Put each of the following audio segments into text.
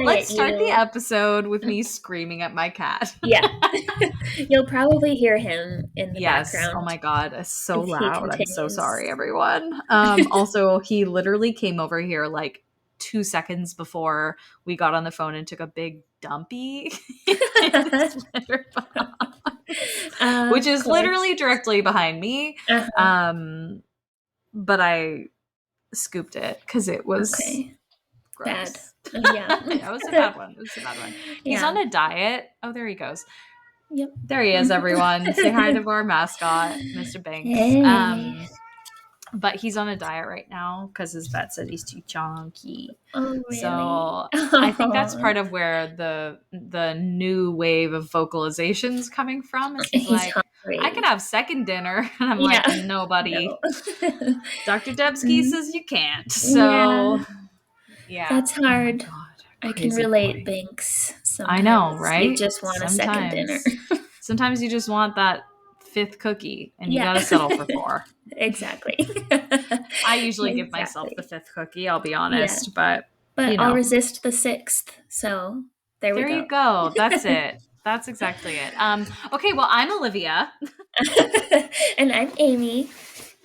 quiet, Let's start the you. episode with me screaming at my cat. Yeah. You'll probably hear him in the Yes. Oh background my God. It's so as he loud. I'm so continues. sorry, everyone. Also, he literally came over here like 2 seconds before we got on the phone and took a big dumpy in his litter box, which Of is literally course. directly behind me. Uh-huh. But I scooped it because it was Okay. Bad. gross. Yeah. Yeah, it was a bad one. It was a bad one. He's Yeah. on a diet. Oh, there he goes. Yep. There he is, everyone. Say hi to our mascot, Mr. Banks. Hey. But he's on a diet right now because his vet said he's too chunky. Oh, really? So I think that's part of where the new wave of vocalizations coming from. Is he's He's like, I could hungry. have second dinner, and I'm Yeah. like, no, buddy. No. Dr. Debsky says you can't. Yeah. So yeah. That's Oh my hard. God, I can crazy relate, boy. Banks. I know, Sometimes you right? just want a second dinner. Sometimes you just want that fifth cookie and you Yeah. got to settle for 4. Exactly. I usually give myself the Exactly. 5th cookie, I'll be Yeah. honest, but But you I'll know, resist the 6th. So there we there go. you go. That's it. That's exactly it. Okay, well, I'm Olivia And I'm Amy.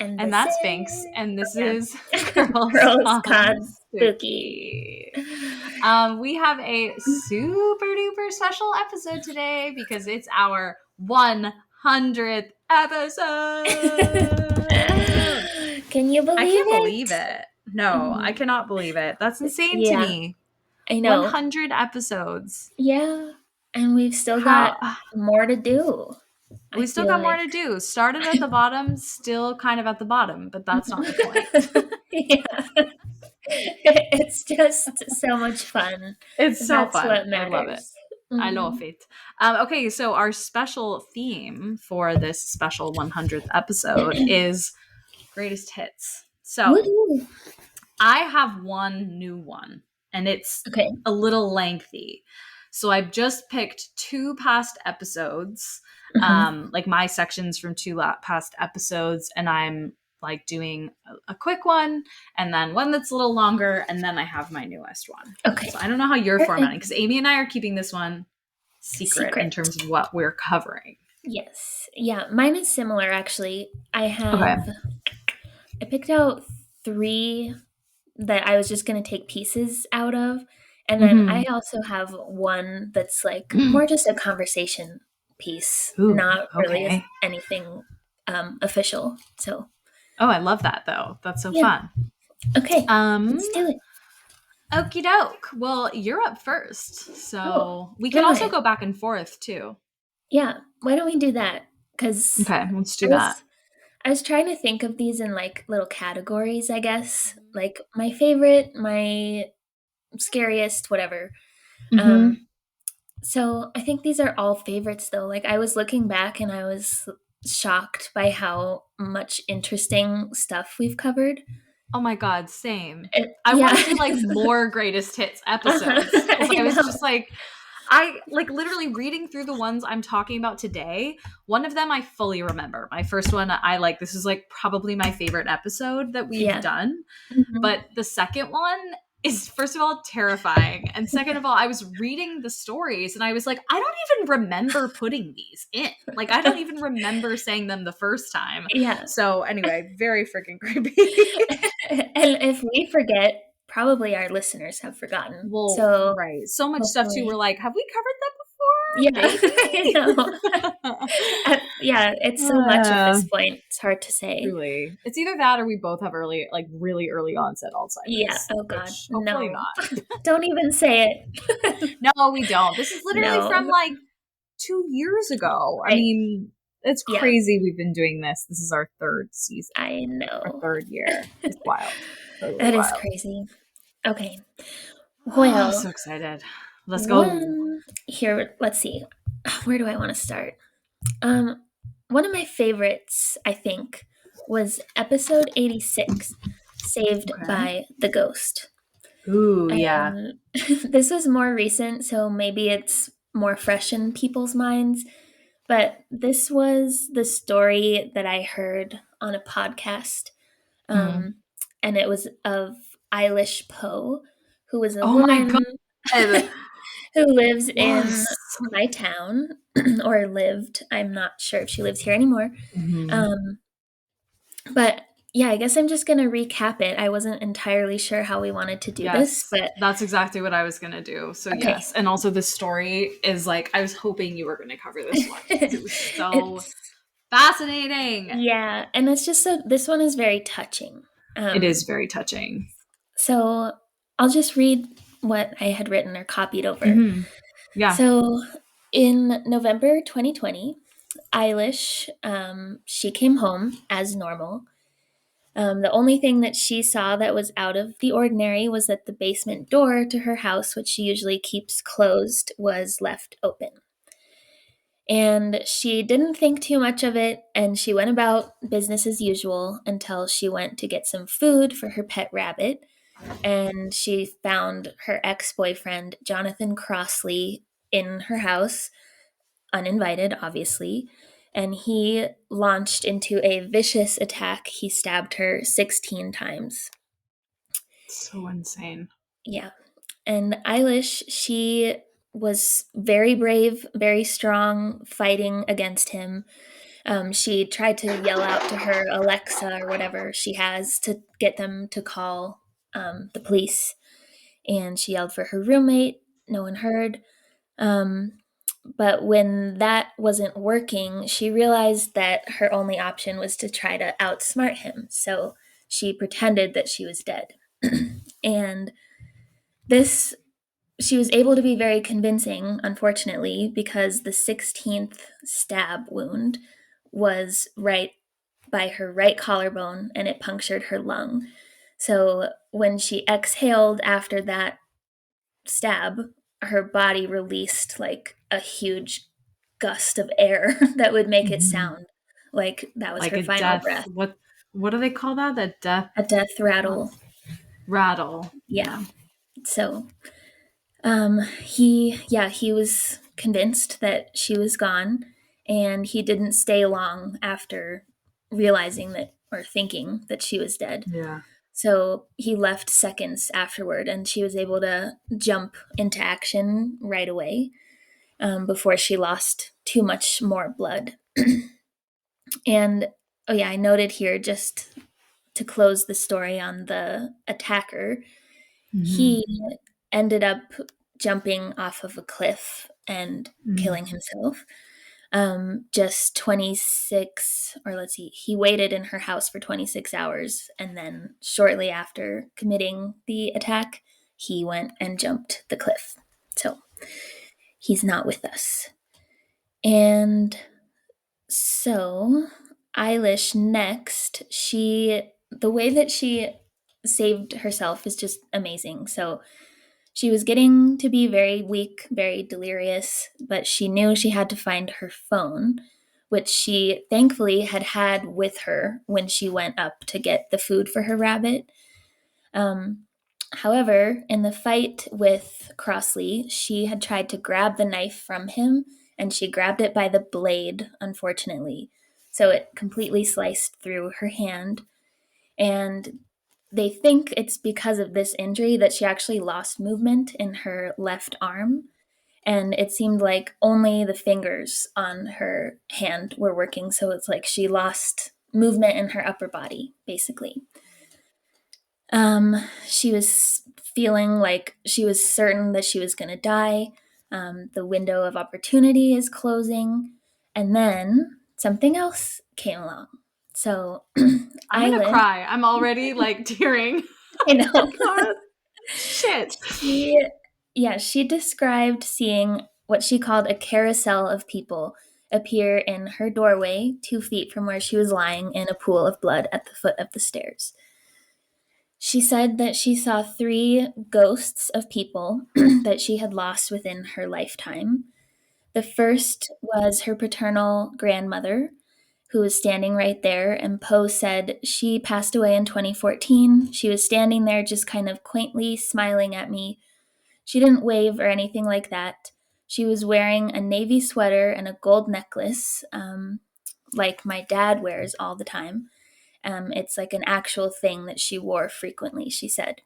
And and this that's Binks is, and this yeah, is Girls Girls Gone Gone Spooky. Spooky. We have a super duper special episode today because it's our 100th episode. Can you believe I can't it? believe it. No, I cannot believe it. That's insane to Yeah, me. I know. 100 episodes. Yeah, and we've still How got more to do. I we still feel got more like. to do. Started at the bottom, still kind of at the bottom, but that's not the point. Yeah. It's just so much fun. It's so That's fun. what I love it. matters. I love it. Okay, so our special theme for this special 100th episode is greatest hits. So Woohoo. I have one new one, and it's Okay. a little lengthy. So I've just picked 2 past episodes, like my sections from 2 past episodes, and I'm like doing a quick one, and then one that's a little longer, and then I have my newest one. Okay. So I don't know how you're Perfect. formatting, because Amy and I are keeping this one secret in terms of what we're covering. Yes. Yeah, mine is similar actually. I picked out 3 that I was just going to take pieces out of. And then I also have one that's like more just a conversation piece, Ooh, not really okay. anything official. So, Oh, I love that though. That's so yeah. fun. Okay. Let's do it. Okie doke. Well, you're up first. So we can also go back and forth too. Yeah. Why don't we do that? Because Okay, let's do that. I was trying to think of these in like little categories, I guess. Like my favorite, my scariest, whatever. So I think these are all favorites though. Like I was looking back and I was shocked by how much interesting stuff we've covered. Oh my God, same. I want to do like more greatest hits episodes. I was just like, I like literally reading through the ones I'm talking about today. One of them I fully remember. My first one, I like, this is like probably my favorite episode that we've done. But the second one is, first of all, terrifying. And second of all, I was reading the stories and I was like, I don't even remember putting these in. Like, I don't even remember saying them the first time. Yeah. So anyway, very freaking creepy. And if we forget, probably our listeners have forgotten. Well, so right. So much stuff too. We're like, have we covered that before? Yeah. I know. Yeah, it's so much at this point. It's hard to say. Truly. It's either that or we both have early, like really early onset Alzheimer's. Yeah. Oh God. Hopefully No. not. Don't even say it. No, we don't. This is literally from like 2 years ago. I mean, it's crazy we've been doing this. This is our 3rd season. I know. Our 3rd year. It's wild. Totally that wild. is crazy. Okay. Well, so excited. Let's go. Here, let's see. Where do I want to start? One of my favorites, I think, was episode 86, Saved by the Ghost. Ooh, yeah. This was more recent, so maybe it's more fresh in people's minds. But this was the story that I heard on a podcast. And it was of Eilish Poe, who was a woman. And who lives in yes. my town, or lived. I'm not sure if she lives here anymore. Um, but yeah, I guess I'm just going to recap it. I wasn't entirely sure how we wanted to do this, Yes, but that's exactly what I was gonna do. So okay. yes, and also this story is like I was hoping you were gonna cover this one because it was so It's fascinating. yeah, and it's just so this one is very touching. It is Um, very touching. so I'll just read what I had written or copied over. Mm-hmm. Yeah. So in November 2020, Eilish, she came home as normal. The only thing that she saw that was out of the ordinary was that the basement door to her house, which she usually keeps closed, was left open. And she didn't think too much of it, and she went about business as usual until she went to get some food for her pet rabbit. And she found her ex boyfriend, Jonathan Crossley, in her house, uninvited, obviously. And he launched into a vicious attack. He stabbed her 16 times. So insane. Yeah. And Eilish, she was very brave, very strong, fighting against him. She tried to yell out to her Alexa or whatever she has to get them to call the police. And she yelled for her roommate. No one heard. Um, but when that wasn't working, she realized that her only option was to try to outsmart him. So she pretended that she was dead. And this she was able to be very convincing, unfortunately, because the 16th stab wound was right by her right collarbone and it punctured her lung. So when she exhaled after that stab, her body released like a huge gust of air that would make it Mm-hmm. sound like that was Like her a final death. breath. What do they call that? A death A death rattle. rattle. Yeah. Yeah. So he was convinced that she was gone, and he didn't stay long after realizing that or thinking that she was dead. Yeah. So he left seconds afterward, and she was able to jump into action right away before she lost too much more blood. And oh, yeah, I noted here just to close the story on the attacker, Mm-hmm. he ended up jumping off of a cliff and killing himself. Just 26, or let's see, he waited in her house for 26 hours. And then shortly after committing the attack, he went and jumped the cliff. So he's not with us. And so Eilish next, the way that she saved herself is just amazing. So she was getting to be very weak, very delirious, but she knew she had to find her phone, which she thankfully had with her when she went up to get the food for her rabbit. Um, However, in the fight with Crossley, she had tried to grab the knife from him, and she grabbed it by the blade, unfortunately. So it completely sliced through her hand. And they think it's because of this injury that she actually lost movement in her left arm. And it seemed like only the fingers on her hand were working. So it's like she lost movement in her upper body, basically. She was feeling like she was certain that she was going to die. The window of opportunity is closing. And then something else came along. So I'm gonna Eilish, cry. I'm already like tearing. I Oh my know. god. Shit. She described seeing what she called a carousel of people appear in her doorway 2 feet from where she was lying in a pool of blood at the foot of the stairs. She said that she saw 3 ghosts of people that she had lost within her lifetime. The first was her paternal grandmother, who was standing right there, and Poe said she passed away in 2014. She was standing there just kind of quaintly smiling at me. She didn't wave or anything like that. She was wearing a navy sweater and a gold necklace, like my dad wears all the time. It's like an actual thing that she wore frequently, she said.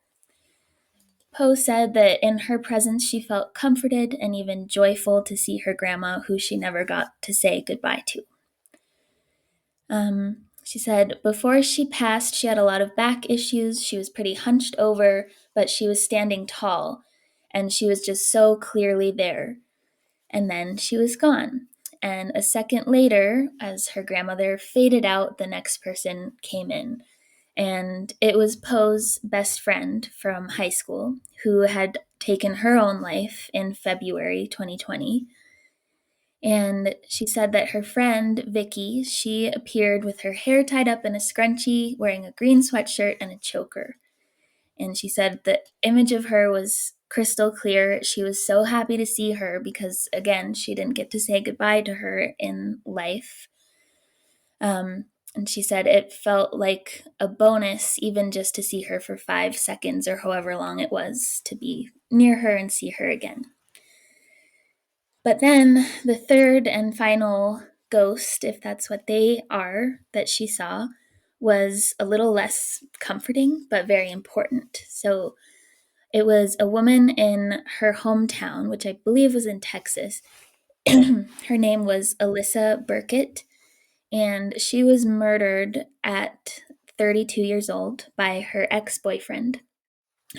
Poe said that in her presence she felt comforted and even joyful to see her grandma, who she never got to say goodbye to. She said before she passed, she had a lot of back issues. She was pretty hunched over, but she was standing tall, and she was just so clearly there. And then she was gone. And a second later, as her grandmother faded out, the next person came in. And it was Poe's best friend from high school who had taken her own life in February 2020. And she said that her friend, Vicky, she appeared with her hair tied up in a scrunchie, wearing a green sweatshirt and a choker. And she said the image of her was crystal clear. She was so happy to see her because, again, she didn't get to say goodbye to her in life. And she said it felt like a bonus, even just to see her for 5 seconds or however long it was, to be near her and see her again. But then the third and final ghost, if that's what they are, that she saw was a little less comforting, but very important. So it was a woman in her hometown, which I believe was in Texas. Her name was Alyssa Burkett, and she was murdered at 32 years old by her ex boyfriend,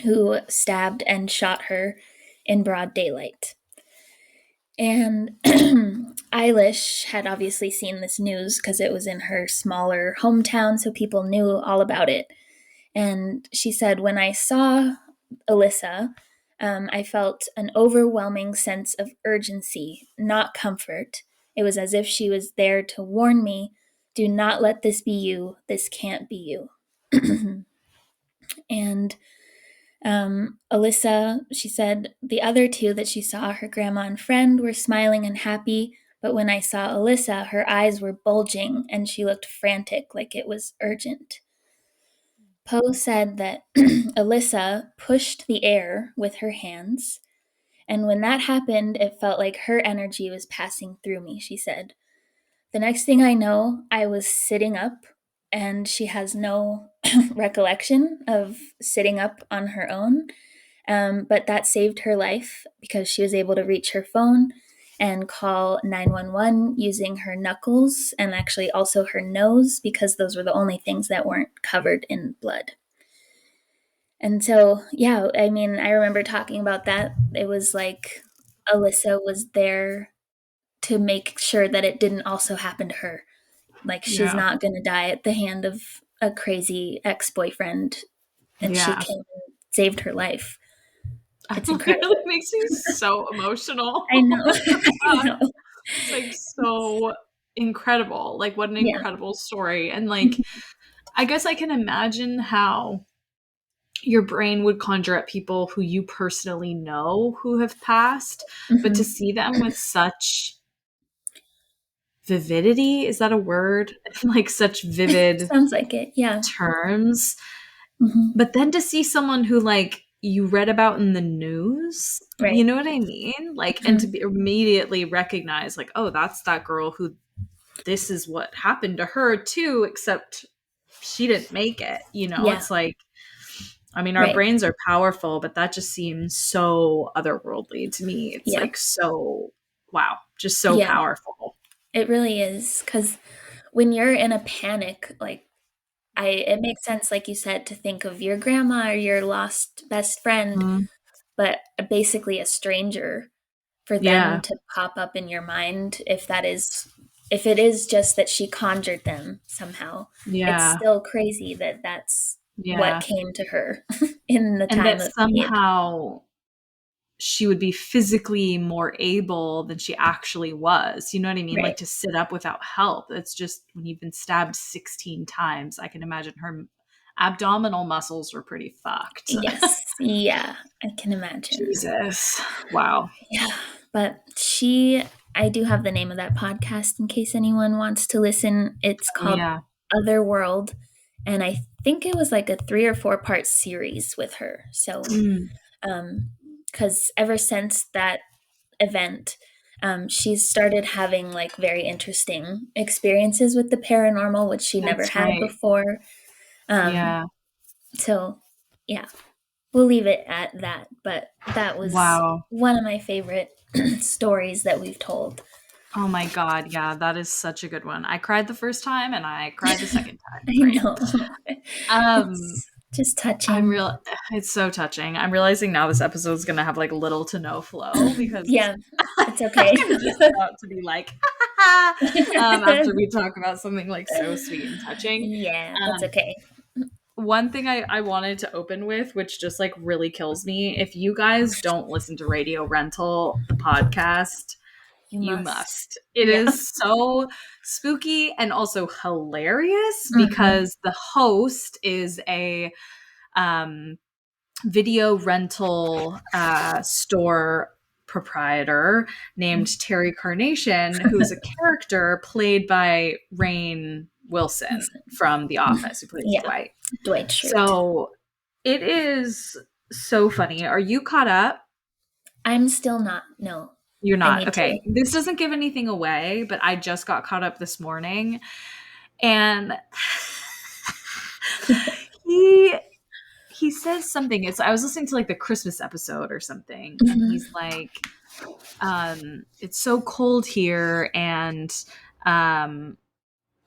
who stabbed and shot her in broad daylight. And Eilish had obviously seen this news because it was in her smaller hometown, so people knew all about it. And she said, when I saw Alyssa, I felt an overwhelming sense of urgency, not comfort. It was as if she was there to warn me, do not let this be you. This can't be you. And Alyssa, she said, the other two that she saw, her grandma and friend, were smiling and happy. But when I saw Alyssa, her eyes were bulging and she looked frantic, like it was urgent. Poe said that Alyssa pushed the air with her hands. And when that happened, it felt like her energy was passing through me, she said. The next thing I know, I was sitting up, and she has no recollection of sitting up on her own. But that saved her life because she was able to reach her phone and call 911 using her knuckles and actually also her nose, because those were the only things that weren't covered in blood. And so, yeah, I mean, I remember talking about that. It was like Alyssa was there to make sure that it didn't also happen to her. Like, she's not going to die at the hand of a crazy ex-boyfriend, and she came and saved her life. It's incredible. It makes me so emotional. I know. I God. know. It's like so incredible. Like, what an incredible story. And like, I guess I can imagine how your brain would conjure up people who you personally know who have passed, but to see them with such vividity, is that a word? Like such vivid Sounds like it. Yeah. terms. But then to see someone who like you read about in the news, Right. you know what I mean? Like, and to be immediately recognize like, oh, that's that girl who this is what happened to her too, except she didn't make it. You know, it's like, I mean, our brains are powerful, but that just seems so otherworldly to me. It's like so, wow, just so powerful. It really is, because when you're in a panic, like, it makes sense, like you said, to think of your grandma or your lost best friend, but basically a stranger, for them to pop up in your mind, if it is just that she conjured them somehow. It's still crazy that that's what came to her in the and time that of need. somehow she would be physically more able than she actually was. You know what I mean? Like to sit up without help. It's just when you've been stabbed 16 times, I can imagine her abdominal muscles were pretty fucked. Yes. Yeah, I can imagine. Jesus. Wow. Yeah. But I do have the name of that podcast in case anyone wants to listen. It's called Otherworld. And I think it was like a 3 or 4 part series with her. So, because ever since that event, she's started having like very interesting experiences with the paranormal, which she never had before. So, yeah. we'll leave it at that. But that was Wow. one of my favorite stories that we've told. Oh my God. Yeah, that is such a good one. I cried the first time and I cried the second time. I Great. know. It's just touching. It's so touching. I'm realizing now this episode is going to have like little to no flow because yeah, it's okay. I'm just about to be like, after we talk about something like so sweet and touching. Yeah, that's okay. One thing I wanted to open with, which just like really kills me, if you guys don't listen to Radio Rental, the podcast, you must. It is so spooky and also hilarious because the host is a video rental store proprietor named Terry Carnation, who's a character played by Rainn Wilson from The Office, who plays Dwight. Dwight Schrute. So it is so funny. Are you caught up? I'm still not. No. You're not. Okay. This doesn't give anything away, but I just got caught up this morning. And he says something. I was listening to like the Christmas episode or something, and he's like, it's so cold here, and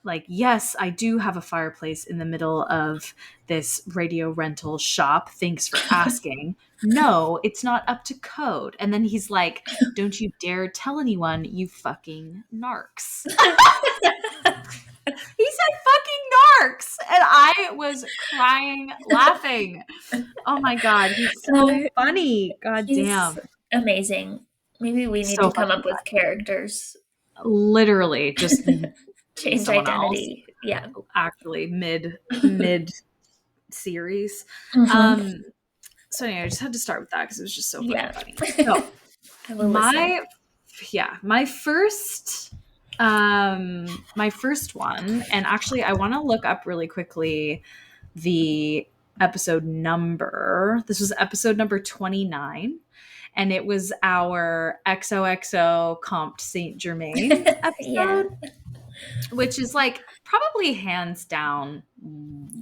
like, yes, I do have a fireplace in the middle of this radio rental shop. Thanks for asking. No, it's not up to code. And then he's like, don't you dare tell anyone, you fucking narcs. He said fucking narcs. And I was crying, laughing. Oh my God. He's so funny. God damn. Amazing. Maybe we need to come up with characters. Literally just change identity. Else. Yeah. Actually mid series. So anyway, I just had to start with that because it was just so funny. So my first one, and actually I want to look up really quickly the episode number. This was episode number 29, and it was our XOXO Comte Saint Germain episode, which is like probably hands down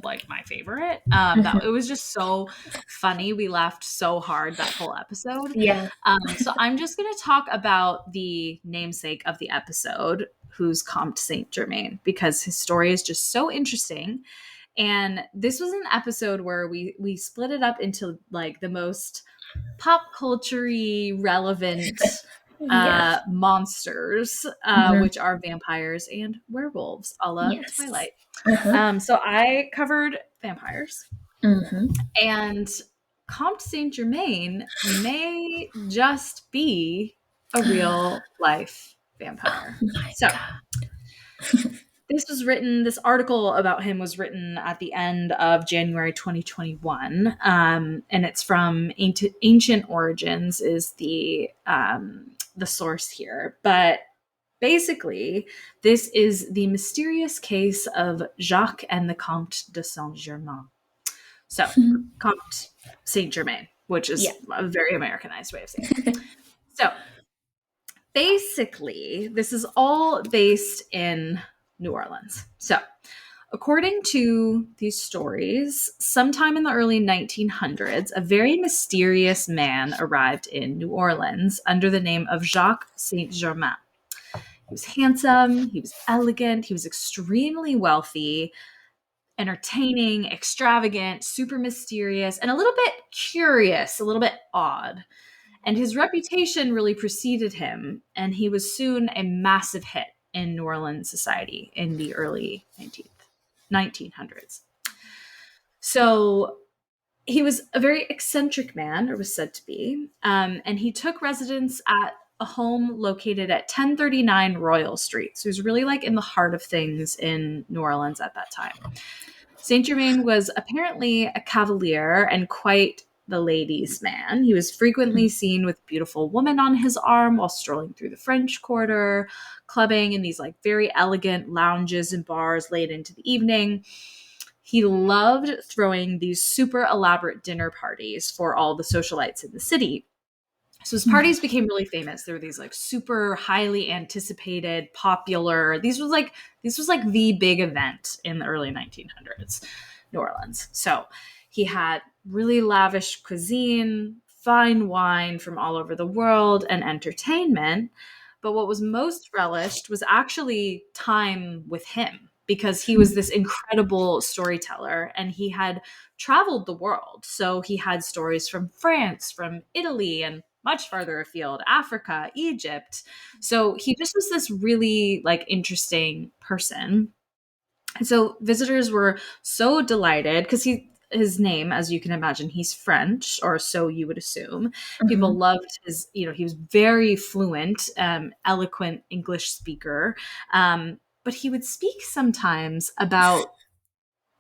like my favorite. It was just so funny. We laughed so hard that whole episode. Yeah. So I'm just going to talk about the namesake of the episode, who's Comte Saint Germain, because his story is just so interesting. And this was an episode where we split it up into like the most pop culture-y relevant monsters, which are vampires and werewolves, a la Twilight. So I covered vampires, and Comte Saint Germain may just be a real life vampire. This article about him was written at the end of January 2021, and it's from Ancient Origins is the source here. But basically, this is the mysterious case of Jacques and the Comte de Saint-Germain. So, Comte Saint-Germain, which is a very Americanized way of saying it. So, basically, this is all based in New Orleans. So, according to these stories, sometime in the early 1900s, a very mysterious man arrived in New Orleans under the name of Jacques Saint-Germain. He was handsome, he was elegant, he was extremely wealthy, entertaining, extravagant, super mysterious, and a little bit curious, a little bit odd. And his reputation really preceded him, and he was soon a massive hit in New Orleans society in the early 1900s. So he was a very eccentric man, or was said to be, and he took residence at a home located at 1039 Royal Street. So he was really like in the heart of things in New Orleans at that time. Saint Germain was apparently a cavalier and quite the ladies' man. He was frequently seen with a beautiful woman on his arm while strolling through the French Quarter, clubbing in these like very elegant lounges and bars late into the evening. He loved throwing these super elaborate dinner parties for all the socialites in the city. So his parties became really famous. There were these like super highly anticipated, popular. This was like the big event in the early 1900s, New Orleans. So He had really lavish cuisine, fine wine from all over the world, and entertainment. But what was most relished was actually time with him, because he was this incredible storyteller and he had traveled the world. So he had stories from France, from Italy, and much farther afield, Africa, Egypt. So he just was this really like interesting person. And so visitors were so delighted because his name, as you can imagine, he's French, or so you would assume. People loved his, he was very fluent, eloquent English speaker. But he would speak sometimes about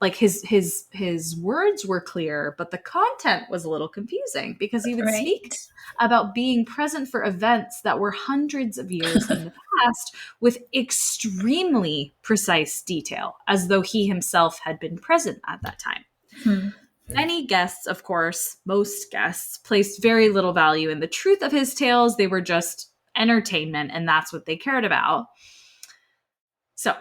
like his words were clear, but the content was a little confusing, because he would speak Right. about being present for events that were hundreds of years in the past with extremely precise detail, as though he himself had been present at that time. Many guests, of course, most guests, placed very little value in the truth of his tales. They were just entertainment, and that's what they cared about. So,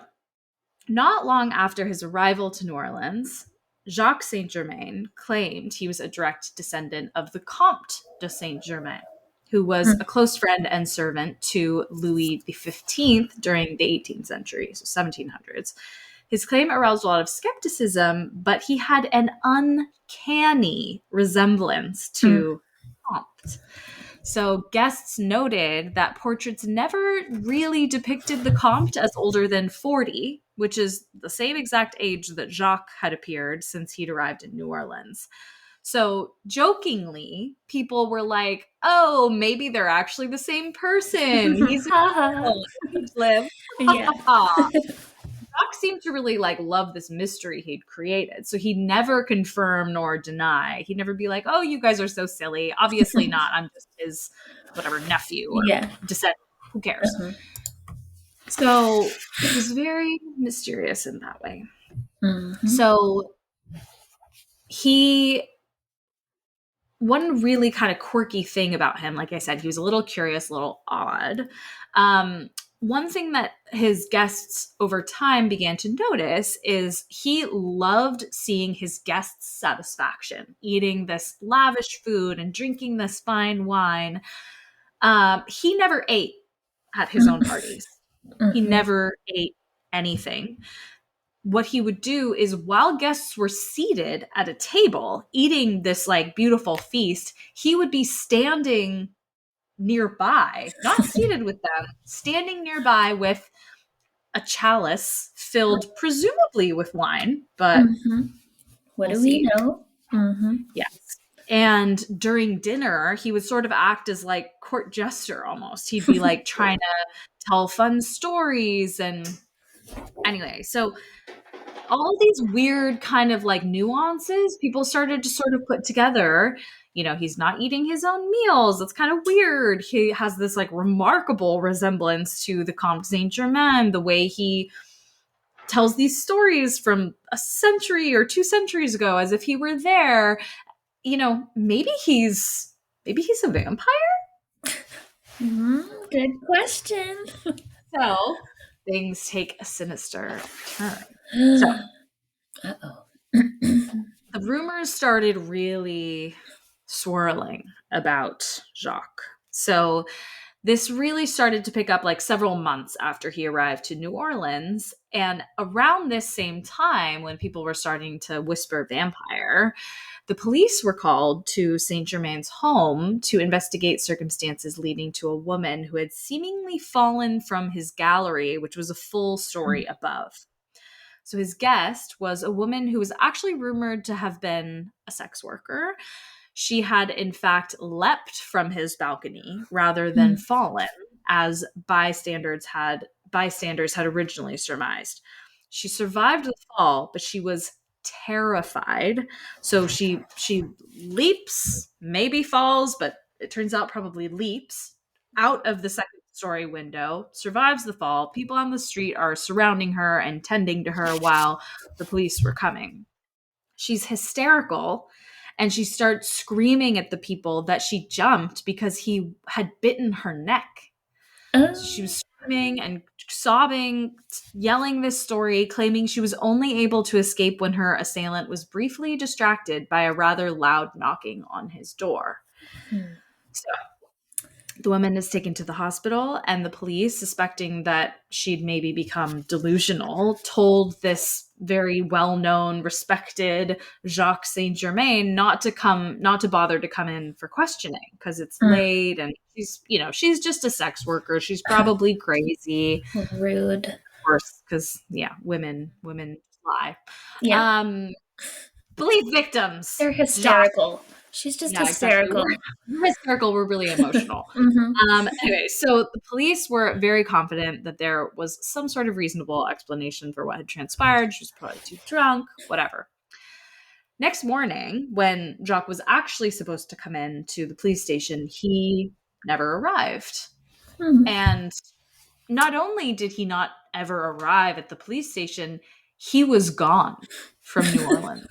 not long after his arrival to New Orleans, Jacques Saint Germain claimed he was a direct descendant of the Comte de Saint Germain, who was a close friend and servant to Louis XV during the 18th century, so 1700s. His claim aroused a lot of skepticism, but he had an uncanny resemblance to Comte. So guests noted that portraits never really depicted the Comte as older than 40, which is the same exact age that Jacques had appeared since he'd arrived in New Orleans. So jokingly, people were like, oh, maybe they're actually the same person. He's lived. Yeah. Jacques seemed to really like love this mystery he'd created. So he'd never confirm nor deny. He'd never be like, oh, you guys are so silly. Obviously not. I'm just his whatever nephew or descendant. Who cares? So it was very mysterious in that way. So one really kind of quirky thing about him, like I said, he was a little curious, a little odd. One thing that his guests over time began to notice is he loved seeing his guests' satisfaction, eating this lavish food and drinking this fine wine. He never ate at his own parties. He never ate anything. What he would do is, while guests were seated at a table eating this like beautiful feast, he would be standing nearby, not seated with them, standing nearby with a chalice filled presumably with wine, but what do we know? Yes. And during dinner, he would sort of act as like court jester almost. He'd be like trying to tell fun stories. And anyway, so all these weird kind of like nuances people started to sort of put together. He's not eating his own meals. That's kind of weird. He has this like remarkable resemblance to the Comte Saint Germain, the way he tells these stories from a century or 2 centuries ago as if he were there. Maybe he's a vampire. Good question. So things take a sinister turn. So, the rumors started really swirling about Jacques. So this really started to pick up like several months after he arrived to New Orleans. And around this same time, when people were starting to whisper vampire, the police were called to Saint Germain's home to investigate circumstances leading to a woman who had seemingly fallen from his gallery, which was a full story above. So his guest was a woman who was actually rumored to have been a sex worker. She had, in fact, leapt from his balcony rather than fallen, as bystanders had originally surmised. She survived the fall, but she was terrified. So she leaps, maybe falls, but it turns out probably leaps out of the second story window, survives the fall. People on the street are surrounding her and tending to her while the police were coming. She's hysterical, and she starts screaming at the people that she jumped because he had bitten her neck. So she was screaming and sobbing, yelling this story, claiming she was only able to escape when her assailant was briefly distracted by a rather loud knocking on his door. So the woman is taken to the hospital, and the police, suspecting that she'd maybe become delusional, told this very well-known, respected Jacques Saint Germain not to bother to come in for questioning because it's late, and she's just a sex worker. She's probably crazy. Rude. Of course, because women lie. Yeah. Believe victims. They're hysterical. Jacques. She's just hysterical. Exactly. We're hysterical. We're really emotional. Anyway, so the police were very confident that there was some sort of reasonable explanation for what had transpired. She was probably too drunk, whatever. Next morning, when Jacques was actually supposed to come in to the police station, he never arrived. And not only did he not ever arrive at the police station, he was gone from New Orleans.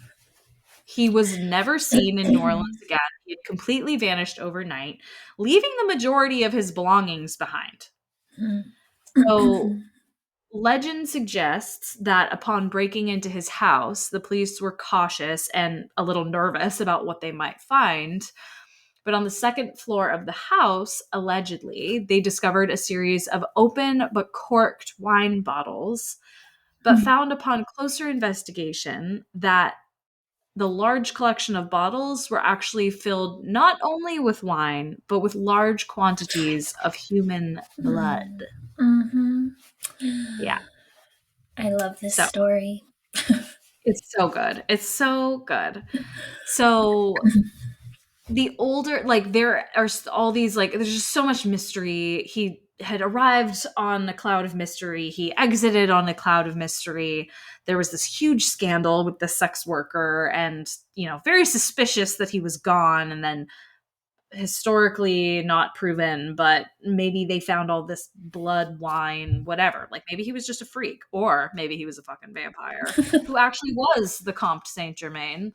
He was never seen in New Orleans again. He had completely vanished overnight, leaving the majority of his belongings behind. So, legend suggests that upon breaking into his house, the police were cautious and a little nervous about what they might find. But on the second floor of the house, allegedly, they discovered a series of open but corked wine bottles, but found upon closer investigation that the large collection of bottles were actually filled not only with wine, but with large quantities of human blood. Yeah. I love this story. It's so good. It's so good. So the older, there are all these, there's just so much mystery. He had arrived on a cloud of mystery. He exited on a cloud of mystery. There was this huge scandal with the sex worker and, very suspicious that he was gone, and then historically not proven, but maybe they found all this blood, wine, whatever. Maybe he was just a freak, or maybe he was a fucking vampire who actually was the Comte Saint Germain.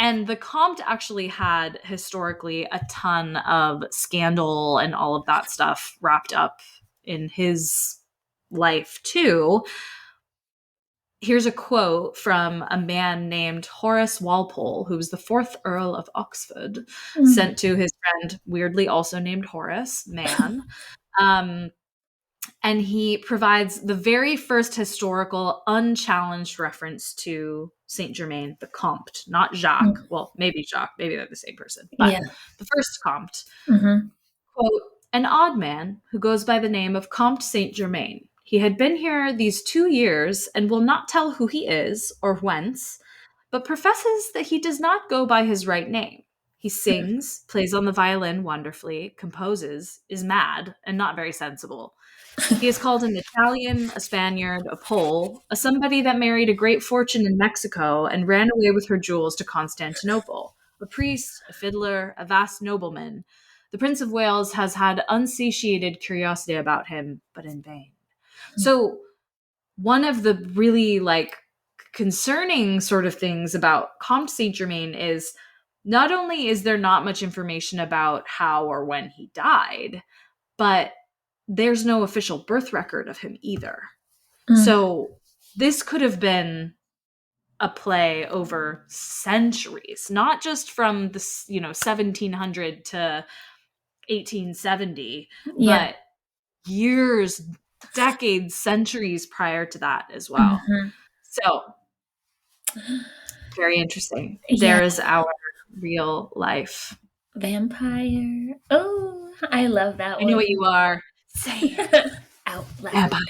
And the Comte actually had historically a ton of scandal and all of that stuff wrapped up in his life too. Here's a quote from a man named Horace Walpole, who was the 4th Earl of Oxford, sent to his friend, weirdly also named Horace, man. And he provides the very first historical, unchallenged reference to Saint Germain, the Comte, not Jacques. Well, maybe Jacques, maybe they're the same person, but the first Comte. Quote, an odd man who goes by the name of Comte Saint Germain. He had been here these 2 years and will not tell who he is or whence, but professes that he does not go by his right name. He sings, plays on the violin wonderfully, composes, is mad, and not very sensible. He is called an Italian, a Spaniard, a Pole, a somebody that married a great fortune in Mexico and ran away with her jewels to Constantinople, a priest, a fiddler, a vast nobleman. The Prince of Wales has had unsatiated curiosity about him, but in vain. So one of the really concerning sort of things about Comte Saint Germain is not only is there not much information about how or when he died, but there's no official birth record of him either. So this could have been a play over centuries, not just from the 1700 to 1870, but years, decades, centuries prior to that as well. So very interesting. There is our real life vampire. Oh, I love that one. I know what you are. Say it out loud. Vampire.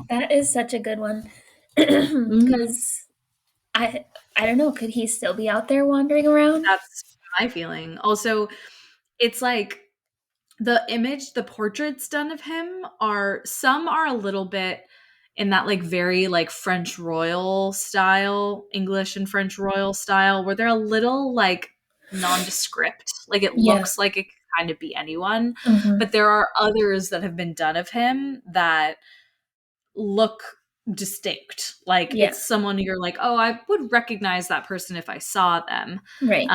That is such a good one. Because I don't know, could he still be out there wandering around? That's my feeling. Also, it's the image, the portraits done of him some are a little bit in that very French royal style, English and French royal style, where they're a little nondescript. It looks like it could kind of be anyone. But there are others that have been done of him that look distinct. It's someone you're oh, I would recognize that person if I saw them. Right.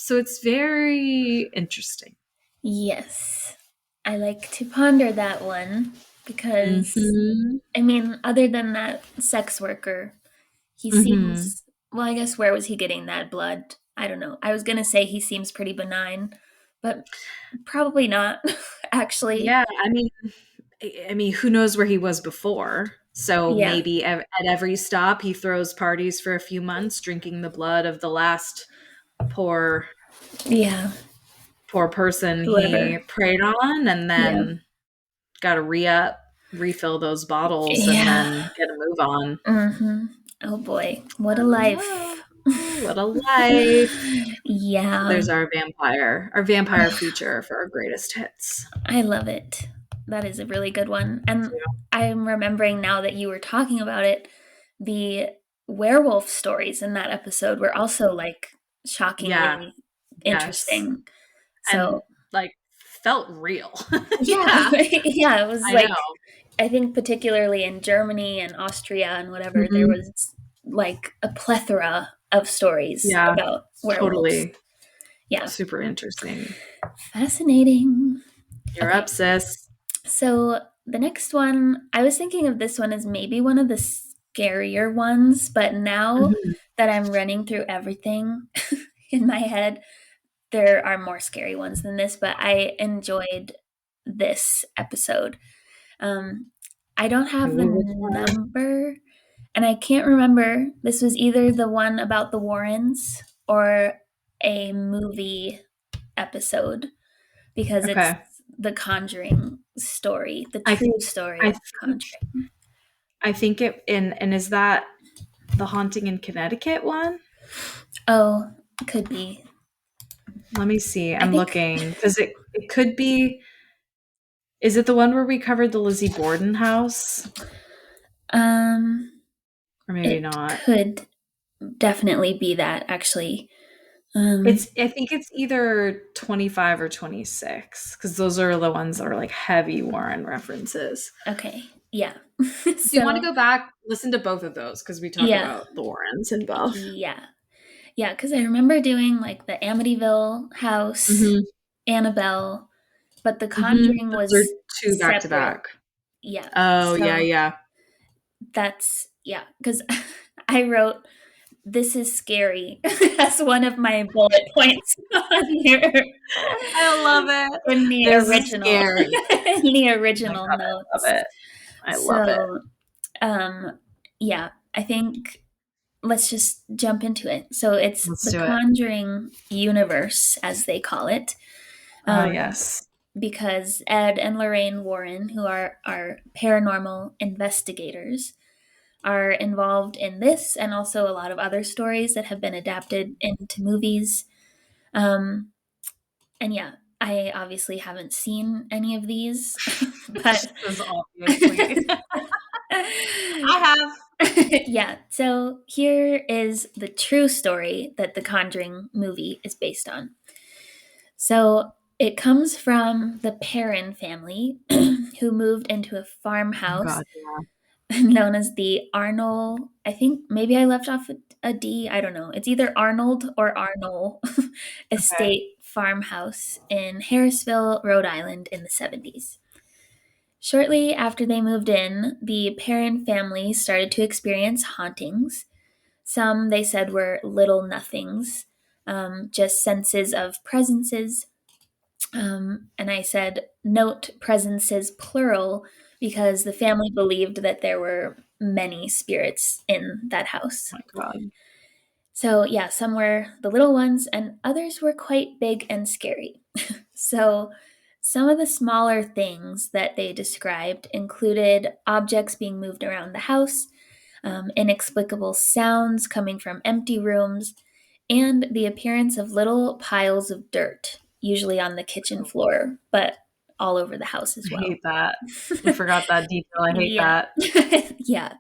So it's very interesting. Yes. I like to ponder that one because, Mm-hmm. I mean, other than that sex worker, he Mm-hmm. seems, well, I guess where was he getting that blood? I don't know. I was going to say he seems pretty benign, but probably not, actually. Yeah, I mean, who knows where he was before? So Yeah. maybe at every stop he throws parties for a few months, drinking the blood of the last poor Yeah. poor person he Whoever. preyed on, and Yeah. then got to re-up, refill those bottles, and Yeah. then get a move on. Mm-hmm. Oh boy. What a I don't know. life. What a life. So Yeah. there's our vampire feature for our greatest hits. I love it. That is a really good one. Me And too. I'm remembering now that you were talking about it, the werewolf stories in that episode were also like Yeah, shockingly yes. interesting. And So, like felt real. yeah, Yeah, yeah, it was I like, know. I think particularly in Germany and Austria and whatever, there Hmm. was like a plethora of stories Yeah, about werewolves. totally. Yeah, Super interesting. fascinating. You're Okay, up, sis. so the next one, I was thinking of this one as maybe one of the scarier ones, but now Mhm. that I'm running through everything in my head, there are more scary ones than this, but I enjoyed this episode. Um, I don't have the Ooh, which one? number, and I can't remember. This was either the one about the Warrens or a movie episode because it's Okay. the Conjuring story, the I th- true story I of think Conjuring. I think it and is that the Haunting in Connecticut one? Oh, could be. Let me see. I I'm think looking because it could be. Is it the one where we covered the Lizzie Borden house? um Or maybe it not. could definitely be that actually. Um I think it's either 25 or 26 because those are the ones that are like heavy Warren references. okay. Yeah. If you want to So, go back, listen to both of those because we talk yeah. about the Warrens in both. Yeah. Yeah, cuz I remember doing like the Amityville house, Mm-hmm. Annabelle, but The Mm-hmm. Conjuring Those are was two back to separate. back. Yeah. Oh, yeah, So yeah. that's yeah, cuz I wrote this is scary as one of my bullet points on here I love it. in the This is original scary. in the Oh my original God, I notes. love it. I love it. So, um, yeah, I think let's just jump into it. So it's Let's the do it. Conjuring universe, as they call it, Ah, um, yes. because Ed and Lorraine Warren, who are our paranormal investigators, are involved in this and also a lot of other stories that have been adapted into movies. Um, and yeah, I obviously haven't seen any of these, but As obviously. I have. yeah, so here is the true story that the Conjuring movie is based on. So it comes from the Perrin family who moved into a Oh farmhouse God, yeah. known as the Arnold. I think maybe I left off a D. I don't know. It's either Arnold or Arnold Okay. Estate Farmhouse in Harrisville, Rhode Island in the 70s. Shortly after they moved in, the Perrin family started to experience hauntings. Some they said were little nothings, just senses of presences. And I said, note presences plural because the family believed that there were many spirits in that house. Oh my God. So, yeah, some were the little ones, and others were quite big and scary. So, some of the smaller things that they described included objects being moved around the house, inexplicable sounds coming from empty rooms, and the appearance of little piles of dirt, usually on the kitchen floor, but all over the house I as well. hate that. I forgot that detail. I hate Yeah. that. Yeah.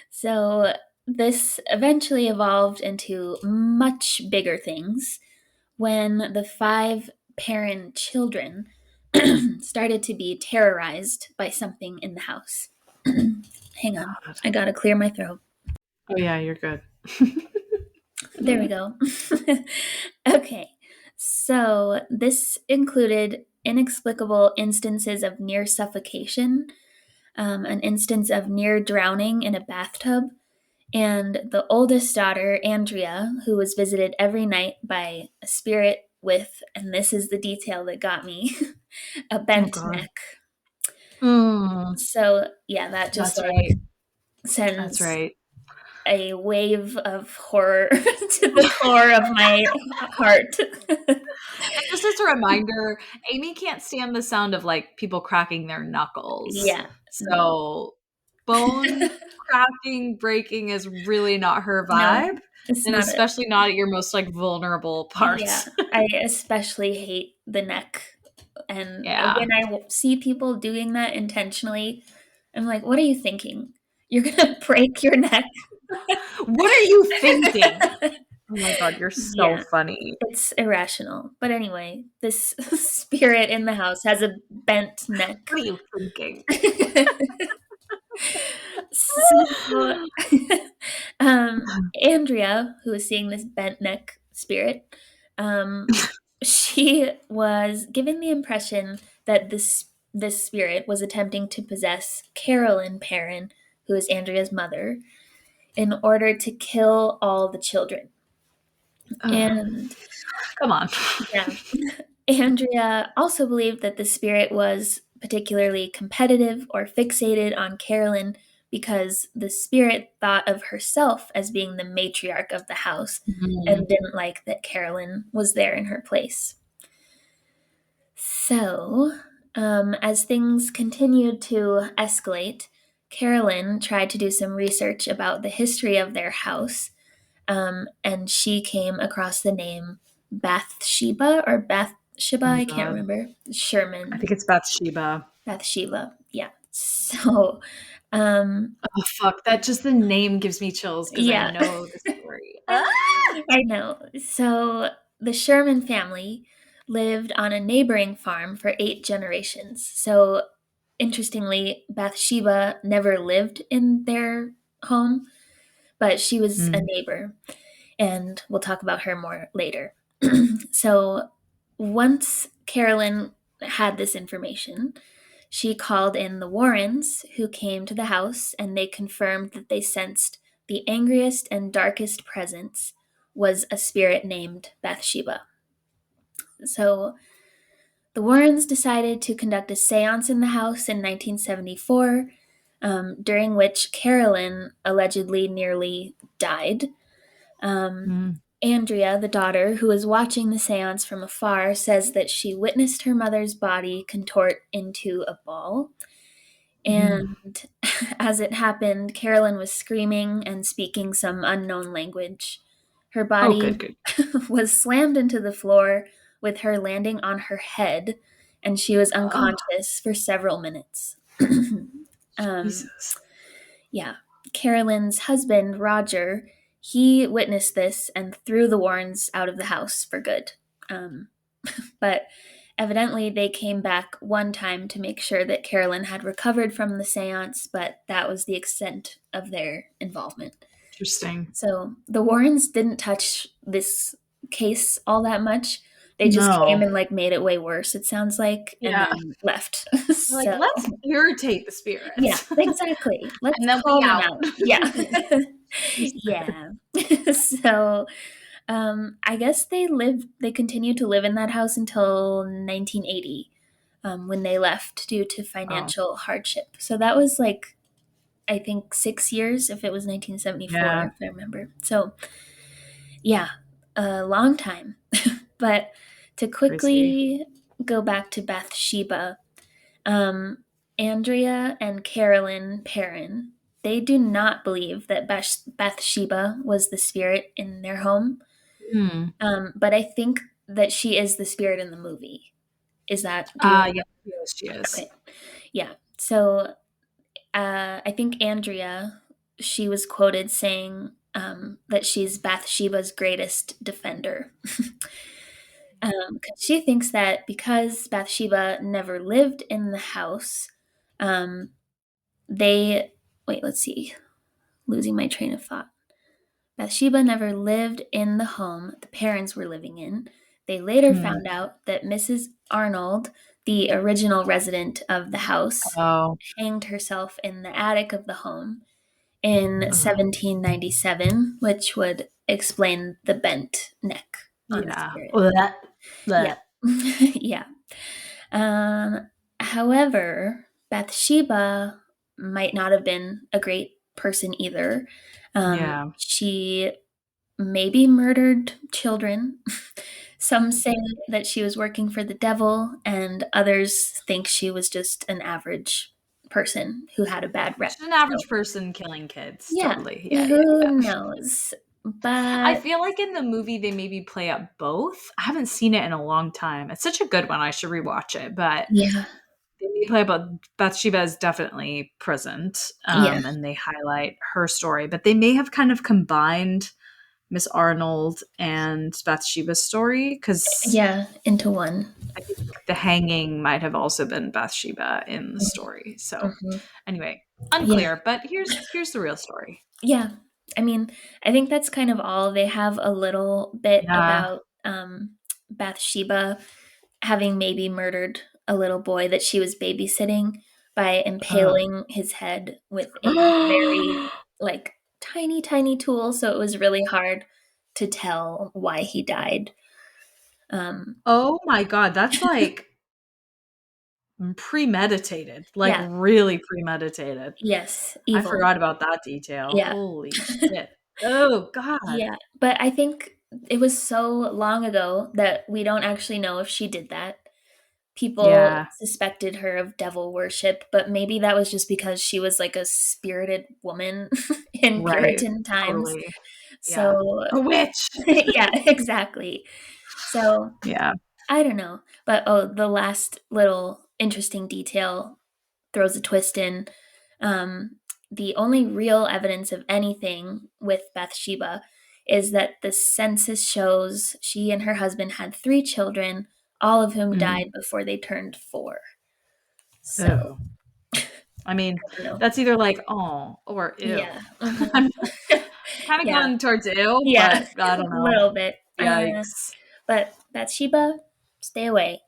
So this eventually evolved into much bigger things when the five parent children started to be terrorized by something in the house. Hang on. God. I gotta clear my throat. Oh yeah, you're good. There we go. Okay. So this included inexplicable instances of near suffocation, an instance of near drowning in a bathtub, and the oldest daughter, Andrea, who was visited every night by a spirit with, and this is the detail that got me, a Oh bent God. neck. Mm, So, yeah, that just that's like right. That's sends right. a wave of horror to the core of my heart. And just as a reminder, Amy can't stand the sound of like people cracking their knuckles. Yeah, no. So bone cracking, breaking is really not her No, vibe. it's And not it. especially not at your most like vulnerable Yeah, parts. I especially hate the neck. And Yeah. when I see people doing that intentionally, I'm like, what are you thinking? You're gonna break your neck. What are you thinking? Oh my God, you're so Yeah, funny. it's irrational. But anyway, this spirit in the house has a bent neck. What are you thinking? So, Andrea, who is seeing this bent neck spirit, um, she was given the impression that this spirit was attempting to possess Carolyn Perrin, who is Andrea's mother, in order to kill all the children. Ugh, And come on. yeah, Andrea also believed that the spirit was particularly competitive or fixated on Carolyn because the spirit thought of herself as being the matriarch of the house Mm, and didn't like that Carolyn was there in her place. So, as things continued to escalate, Carolyn tried to do some research about the history of their house, and she came across the name Bathsheba or Bathsheba, oh I can't God. remember. I Sherman, think it's Bathsheba. Bathsheba, yeah. So, um, Oh fuck, that just the name gives me chills because I yeah, know the story. Ah! I know. So, the Sherman family lived on a neighboring farm for 8 generations. So, interestingly, Bathsheba never lived in their home, but she was a Mm, neighbor. And we'll talk about her more later. So once Carolyn had this information, she called in the Warrens, who came to the house, and they confirmed that they sensed the angriest and darkest presence was a spirit named Bathsheba. So the Warrens decided to conduct a seance in the house in 1974, during which Carolyn allegedly nearly died. Um, mm, Andrea, the daughter, who was watching the seance from afar, says that she witnessed her mother's body contort into a ball. mm. And as it happened, Carolyn was screaming and speaking some unknown language. Her Oh, body good, good. was slammed into the floor, with her landing on her head, and she was Oh, unconscious for several minutes. um, Jesus. yeah. Carolyn's husband, Roger, he witnessed this and threw the Warrens out of the house for good. Um, but evidently, they came back one time to make sure that Carolyn had recovered from the seance, but that was the extent of their involvement. Interesting. So the Warrens didn't touch this case all that much. They just came No. and like made it way worse, it sounds like, and Yeah. then left. Like, So let's irritate the yeah, spirits. exactly. Let's And then we call them out. out. Yeah. Yeah. So, I guess they continued to live in that house until 1980, when they left due to Oh, financial hardship. So that was like, I think 6 years if it was 1974, yeah. if I remember. So, yeah, a long time. But to Crazy. quickly go back to Bathsheba, um, Andrea and Carolyn Perrin, they do not believe that Bathsheba was the spirit in their home, Hmm. but I think that she is the spirit in the movie. Is that, do you? Yeah, yes, she is. Okay, yeah. So I think Andrea, she was quoted saying that she's Bathsheba's greatest defender. 'Cause she thinks that because Bathsheba never lived in the house, um, they wait, let's see, losing my train of thought. Bathsheba never lived in the home the parents were living in. they later found out that Mrs. Arnold, the original resident of the house, hanged herself in the attic of the home in 1797, which would explain the bent neck on the Yeah. spirit. That. Yeah. However, Bathsheba might not have been a great person either. Yeah. She maybe murdered children. Some say that she was working for the devil, and others think she was just an average person who had a bad rep. She's an average person killing kids. Yeah, Totally. Yeah. who knows? I But feel like in the movie they maybe play up both. I haven't seen it in a long time. It's such a good one. I should rewatch it. But yeah, they may play about Bathsheba is definitely present, yeah, and they highlight her story. But they may have kind of combined Miss Arnold and Bathsheba's story because yeah, into one. I think the hanging might have also been Bathsheba in the story. So Mm-hmm. anyway, Yeah, unclear. But here's the real story. yeah. I mean, I think that's kind of all. They have a little bit Yeah. about Bathsheba having maybe murdered a little boy that she was babysitting by impaling his head with a very like tiny, tiny tool. So it was really hard to tell why he died. Oh my God, that's like premeditated, like Yeah. really premeditated. Yes. I Evil. forgot about that detail. Yeah. Holy shit. Oh God. Yeah. But I think it was so long ago that we don't actually know if she did that. People Yeah. suspected her of devil worship, but maybe that was just because she was like a spirited woman in Right. Puritan times. Totally. Yeah. So, A witch. yeah, exactly. So, Yeah. I don't know. But the last little interesting detail throws a twist in. Um, the only real evidence of anything with Bathsheba is that the census shows she and her husband had 3 children, all of whom Mm. died before they turned 4. So, Oh. I mean, I don't know. that's either like oh or ew. Yeah. I'm Mhm. kind of Yeah. going towards ew, Yeah. but I A don't know. little bit. Yikes. But Bathsheba, stay away.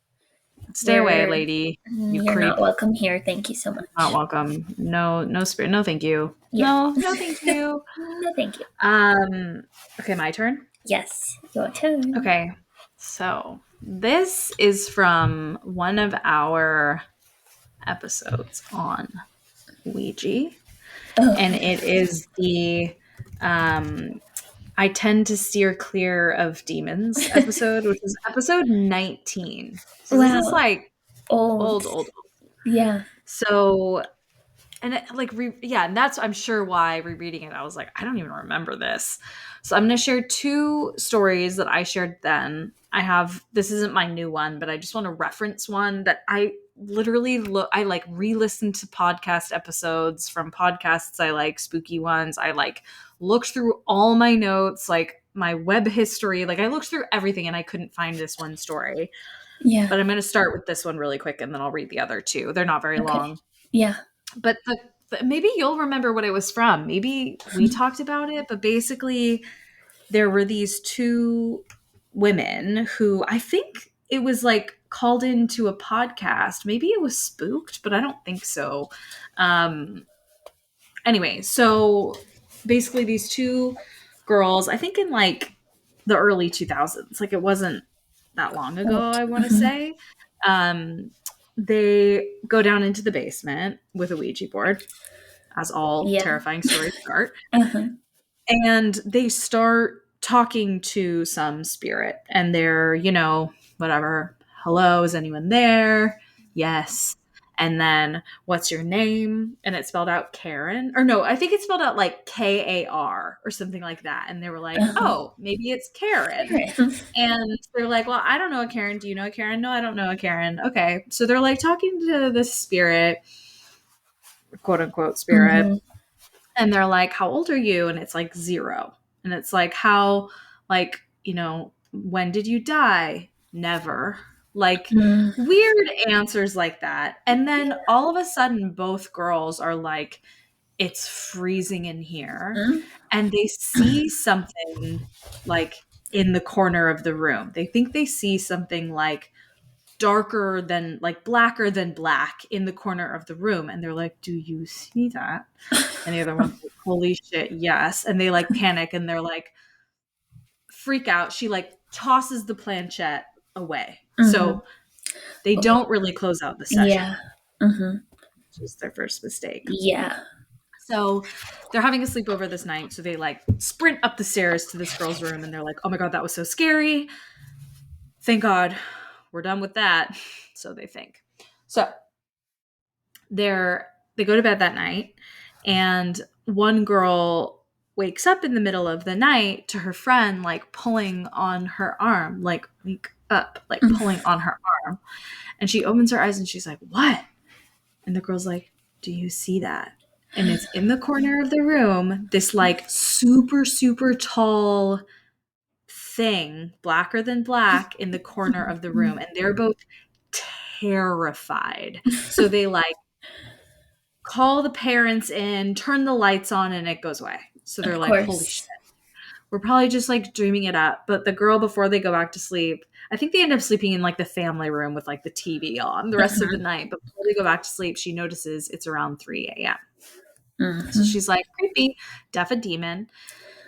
Stay away, You're lady. You you're not creep. welcome here. Thank you so Not much. welcome. No, no spirit. No, thank you. Yeah. No, no, thank you. No, thank you. Um, okay, my turn. Yes, your turn. Okay, so this is from one of our episodes on Ouija, Oh, and it is the I tend to steer clear of demons episode, which is episode 19. So this is wow. like Old. old. Yeah. So and it, like yeah, and that's I'm sure why rereading it I was like I don't even remember this. So I'm going to share 2 stories that I shared then. I have this isn't my new one, but I just want to reference one that I literally I like re-listened to podcast episodes from podcasts I like, spooky ones. I like looked through all my notes, like my web history, like I looked through everything and I couldn't find this one story. Yeah. But I'm going to start with this one really quick and then I'll read the other 2. They're not very Okay. long. Yeah. But maybe you'll remember what it was from. Maybe we talked about it, but basically there were these 2 women who I think it was like called into a podcast. Maybe it was Spooked, but I don't think so. Anyway, so basically these 2 girls, I think in like the early 2000s, like it wasn't that long ago, Old. I want to say. Um, they go down into the basement with a Ouija board, as all Yeah. terrifying stories start. Uh-huh. And they start talking to some spirit, and they're, whatever. Hello, is anyone there? Yes. And then, what's your name? And it's spelled out Karen. Or no, I think it's spelled out like Kar or something like that. And they were like, Uh-huh. oh, maybe it's Karen. Karen. And they're like, well, I don't know a Karen. Do you know a Karen? No, I don't know a Karen. Okay. So they're like talking to this spirit, quote unquote spirit. Mhm. And they're like, how old are you? And it's like 0. And it's like, how, like, when did you die? Never. Like, Mm. weird answers like that. And then Yeah. all of a sudden, both girls are like, it's freezing in here. Mm. And they see something like in the corner of the room. They think they see something like darker than, like blacker than black in the corner of the room. And they're like, do you see that? And the other one's like, holy shit, yes. And they like panic and they're like, freak out. She like tosses the planchette away. So they don't really close out the session. Yeah. Which is their first mistake. Yeah. So they're having a sleepover this night. So they like sprint up the stairs to this girl's room and they're like, oh my God, that was so scary. Thank God we're done with that. So they think. So they go to bed that night, and one girl wakes up in the middle of the night to her friend like pulling on her arm, like wake up, like pulling on her arm. And she opens her eyes and she's like, what? And the girl's like, do you see that? And it's in the corner of the room, this like super, super tall thing, blacker than black, in the corner of the room. And they're both terrified. So they like call the parents in, turn the lights on, and it goes away. So they're like, holy shit. We're probably just like dreaming it up. But the girl, before they go back to sleep, I think they end up sleeping in like the family room with like the TV on the rest of the night. But before they go back to sleep, she notices it's around 3 a.m. So she's like, creepy, def a demon.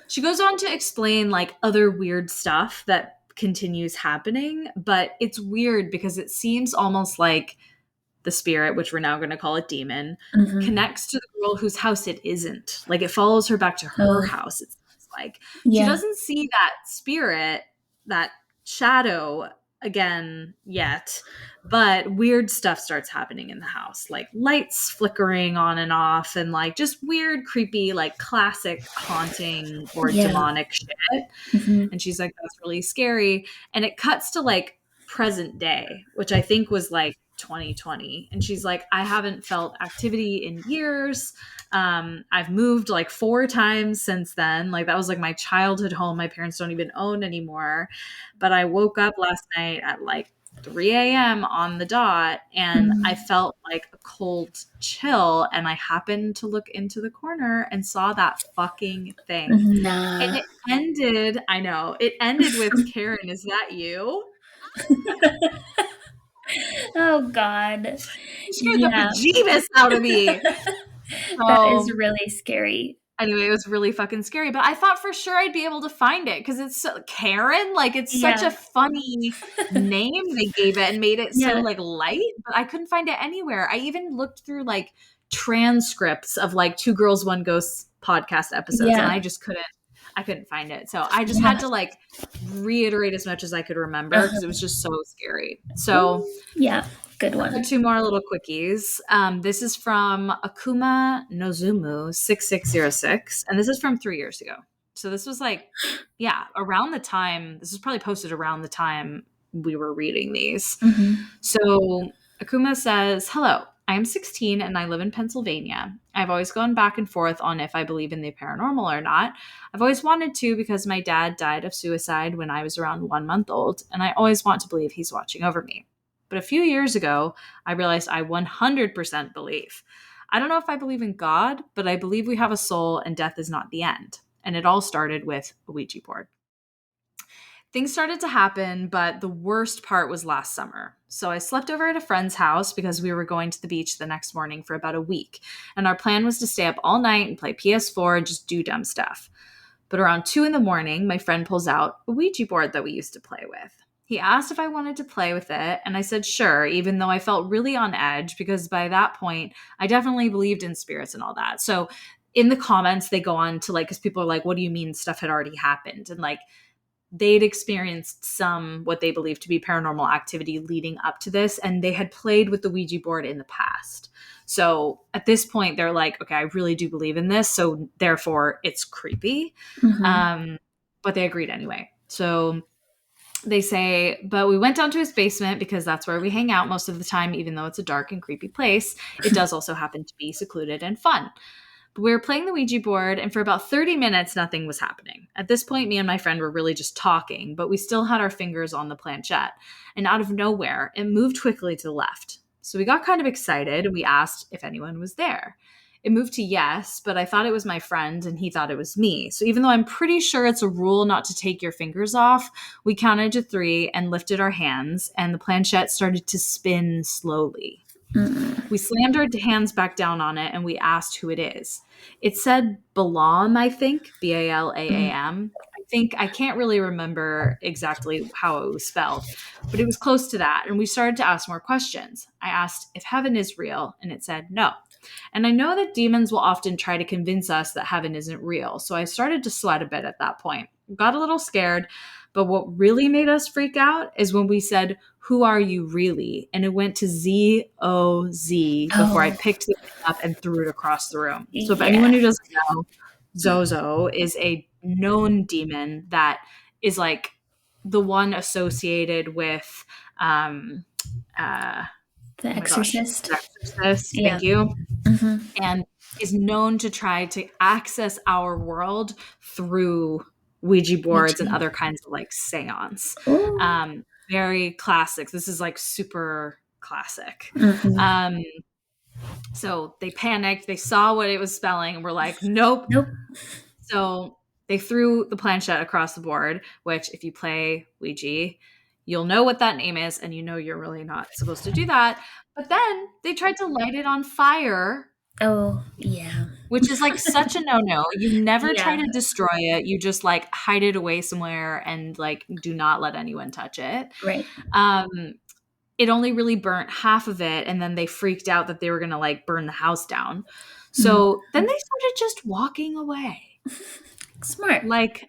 She goes on to explain like other weird stuff that continues happening. But it's weird because it seems almost like the spirit, which we're now going to call it demon, connects to the girl whose house it isn't. Like it follows her back to her house. It's like she doesn't see that spirit, that shadow again yet, but weird stuff starts happening in the house, like lights flickering on and off, and like just weird, creepy, like classic haunting or demonic shit. And she's like, that's really scary. And it cuts to like present day, which I think was like 2020. And she's like, I haven't felt activity in years. I've moved like 4 times since then. Like that was like my childhood home my parents don't even own anymore. But I woke up last night at like 3 a.m. on the dot, and I felt like a cold chill, and I happened to look into the corner and saw that fucking thing. And it ended, I know, it ended with, Karen, is that you? Oh God. Scared the bejeebus out of me. That is really scary. Anyway, it was really fucking scary, but I thought for sure I'd be able to find it because it's so, Karen, like it's such a funny name they gave it and made it so like light, but I couldn't find it anywhere. I even looked through like transcripts of like Two Girls, One Ghost podcast episodes, and I just couldn't find it. So I just had to like reiterate as much as I could remember because it was just so scary. So good one. 2 more little quickies. This is from Akuma Nozumu 6606, and this is from 3 years ago. So this was like, around the time, this was probably posted around the time we were reading these. So Akuma says, hello, I am 16 and I live in Pennsylvania. I've always gone back and forth on if I believe in the paranormal or not. I've always wanted to because my dad died of suicide when I was around 1 month old, and I always want to believe he's watching over me. But a few years ago, I realized I 100% believe. I don't know if I believe in God, but I believe we have a soul and death is not the end. And it all started with a Ouija board. Things started to happen, but the worst part was last summer. So I slept over at a friend's house because we were going to the beach the next morning for about a week. And our plan was to stay up all night and play PS4 and just do dumb stuff. But around 2 a.m, my friend pulls out a Ouija board that we used to play with. He asked if I wanted to play with it, and I said sure, even though I felt really on edge because by that point, I definitely believed in spirits and all that. So in the comments, they go on to like, because people are like, what do you mean stuff had already happened? And like, they'd experienced some, what they believed to be paranormal activity leading up to this, and they had played with the Ouija board in the past. So at this point, they're like, okay, I really do believe in this, so therefore it's creepy. But they agreed anyway. So they say, but we went down to his basement because that's where we hang out most of the time, even though it's a dark and creepy place. It does also happen to be secluded and fun. But we were playing the Ouija board, and for about 30 minutes, nothing was happening. At this point, me and my friend were really just talking, but we still had our fingers on the planchette. And out of nowhere, it moved quickly to the left. So we got kind of excited, and we asked if anyone was there. It moved to yes, but I thought it was my friend and he thought it was me. So even though I'm pretty sure it's a rule not to take your fingers off, we counted to 3 and lifted our hands, and the planchette started to spin slowly. We slammed our hands back down on it and we asked who it is. It said Balaam, I think, Balaam. I can't really remember exactly how it was spelled, but it was close to that. And we started to ask more questions. I asked if heaven is real, and it said no. And I know that demons will often try to convince us that heaven isn't real. So I started to sweat a bit at that point. Got a little scared. But what really made us freak out is when we said, "Who are you really?" And it went to ZOZ before I picked it up and threw it across the room. So if anyone who doesn't know, Zozo is a known demon that is like the one associated with The Exorcist. The Exorcist. Thank you. Mm-hmm. And is known to try to access our world through Ouija boards and other kinds of like seance. Very classic. This is like super classic. Mm-hmm. So they panicked. They saw what it was spelling and were like, nope. So they threw the planchette across the board, which if you play Ouija, you'll know what that name is, and you know you're really not supposed to do that. But then they tried to light it on fire. Oh, yeah. Which is like such a no-no. You never try to destroy it. You just like hide it away somewhere and like do not let anyone touch it. Right. It only really burnt half of it, and then they freaked out that they were going to like burn the house down. So then they started just walking away. Smart. Like,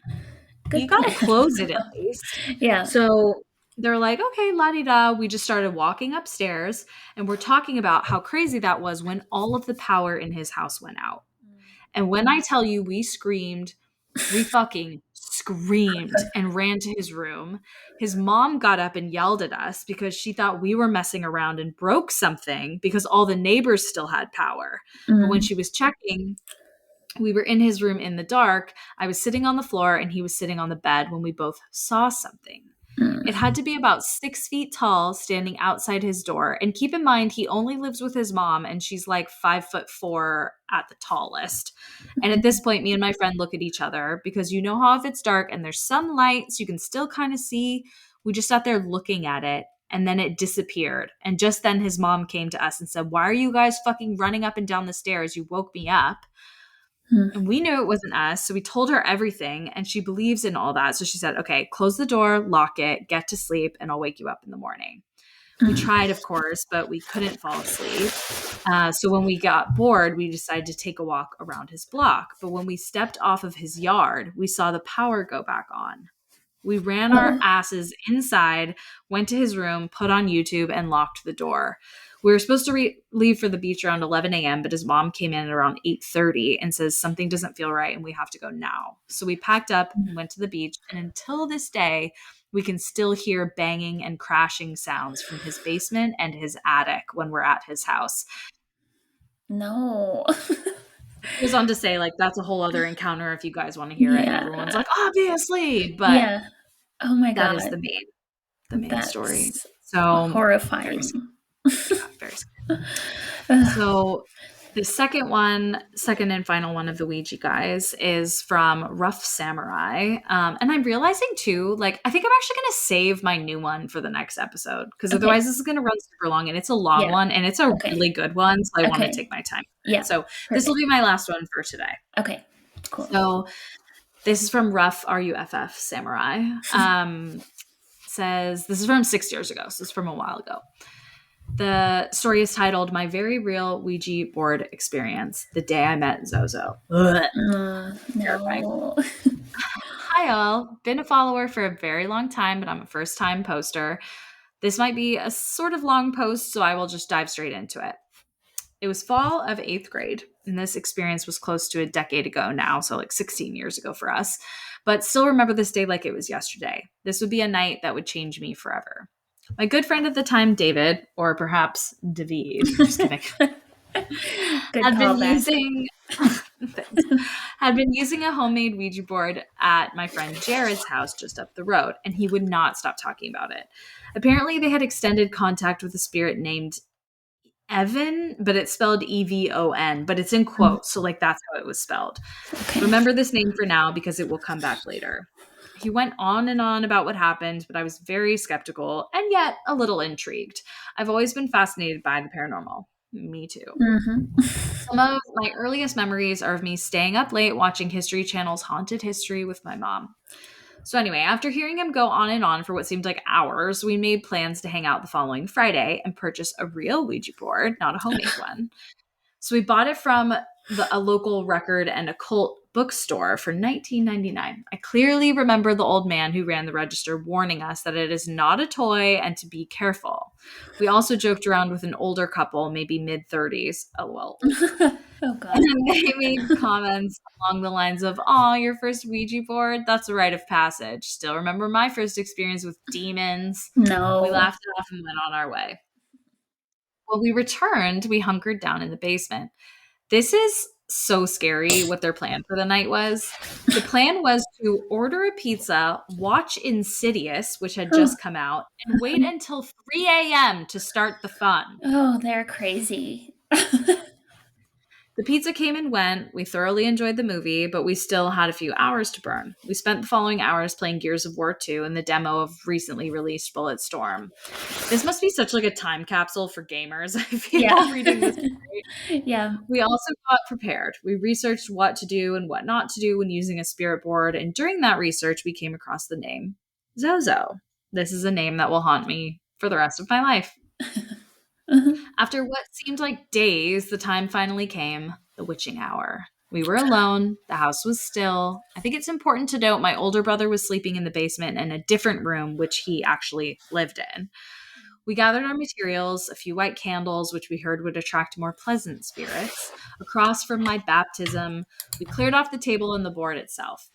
you got to close it at least. Yeah. So they're like, okay, la-di-da. We just started walking upstairs, and we're talking about how crazy that was when all of the power in his house went out. And when I tell you we screamed, we fucking screamed and ran to his room. His mom got up and yelled at us because she thought we were messing around and broke something because all the neighbors still had power. But when she was checking, we were in his room in the dark. I was sitting on the floor and he was sitting on the bed when we both saw something. It had to be about 6 feet tall, standing outside his door. And keep in mind, he only lives with his mom, and she's like 5'4" at the tallest. And at this point, me and my friend look at each other because you know how if it's dark and there's some light, so you can still kind of see. We just sat there looking at it, and then it disappeared. And just then his mom came to us and said, "Why are you guys fucking running up and down the stairs? You woke me up." And we knew it wasn't us. So we told her everything, and she believes in all that. So she said, okay, close the door, lock it, get to sleep, and I'll wake you up in the morning. We tried, of course, but we couldn't fall asleep. So when we got bored, we decided to take a walk around his block. But when we stepped off of his yard, we saw the power go back on. We ran our asses inside, went to his room, put on YouTube, and locked the door. We were supposed to leave for the beach around 11 a.m., but his mom came in at around 8:30 and says something doesn't feel right and we have to go now. So we packed up and went to the beach. And until this day, we can still hear banging and crashing sounds from his basement and his attic when we're at his house. No. He goes on to say, like, that's a whole other encounter if you guys want to hear it. And everyone's like, obviously. But oh my God. That is the main story. So horrifying. Very scary. So the second and final one of the Ouija guys is from Rough Samurai. And I'm realizing too, like, I think I'm actually going to save my new one for the next episode because otherwise this is going to run super long, and it's a long one, and it's a really good one. So I want to take my time. Yeah. So this will be my last one for today. Okay, cool. So this is from Rough, R-U-F-F, Samurai. Says, this is from 6 years ago. So it's from a while ago. The story is titled My Very Real Ouija Board Experience, the Day I Met Zozo. No. Hi all. Been a follower for a very long time, but I'm a first-time poster. This might be a sort of long post, so I will just dive straight into it. It was fall of 8th grade, and this experience was close to a decade ago now, so like 16 years ago for us, but still remember this day like it was yesterday. This would be a night that would change me forever. My good friend at the time, David, or perhaps David, just kidding, had been using a homemade Ouija board at my friend Jared's house just up the road, and he would not stop talking about it. Apparently, they had extended contact with a spirit named Evan, but it's spelled Evon, but it's in quotes. So like that's how it was spelled. Okay. Remember this name for now because it will come back later. He went on and on about what happened, but I was very skeptical and yet a little intrigued. I've always been fascinated by the paranormal. Me too. Mm-hmm. Some of my earliest memories are of me staying up late watching History Channel's Haunted History with my mom. So anyway, after hearing him go on and on for what seemed like hours, we made plans to hang out the following Friday and purchase a real Ouija board, not a homemade one. So we bought it from a local record and occult bookstore for $19.99. I clearly remember the old man who ran the register warning us that it is not a toy and to be careful. We also joked around with an older couple, maybe mid-30s. Oh, well. Oh, God. And they made comments along the lines of, "Aw, your first Ouija board? That's a rite of passage. Still remember my first experience with demons." No. We laughed it off and went on our way. When we returned, we hunkered down in the basement. This is so scary what their plan for the night was. The plan was to order a pizza, watch Insidious, which had just come out, and wait until 3 a.m. to start the fun. Oh, they're crazy. The pizza came and went. We thoroughly enjoyed the movie, but we still had a few hours to burn. We spent the following hours playing Gears of War 2 and the demo of recently released Bulletstorm. This must be such like a time capsule for gamers. I feel reading this story. Yeah. We also got prepared. We researched what to do and what not to do when using a spirit board, and during that research, we came across the name Zozo. This is a name that will haunt me for the rest of my life. After what seemed like days, the time finally came, the witching hour. We were alone. The house was still. I think it's important to note my older brother was sleeping in the basement in a different room, which he actually lived in. We gathered our materials, a few white candles, which we heard would attract more pleasant spirits. Across from my baptism, we cleared off the table and the board itself.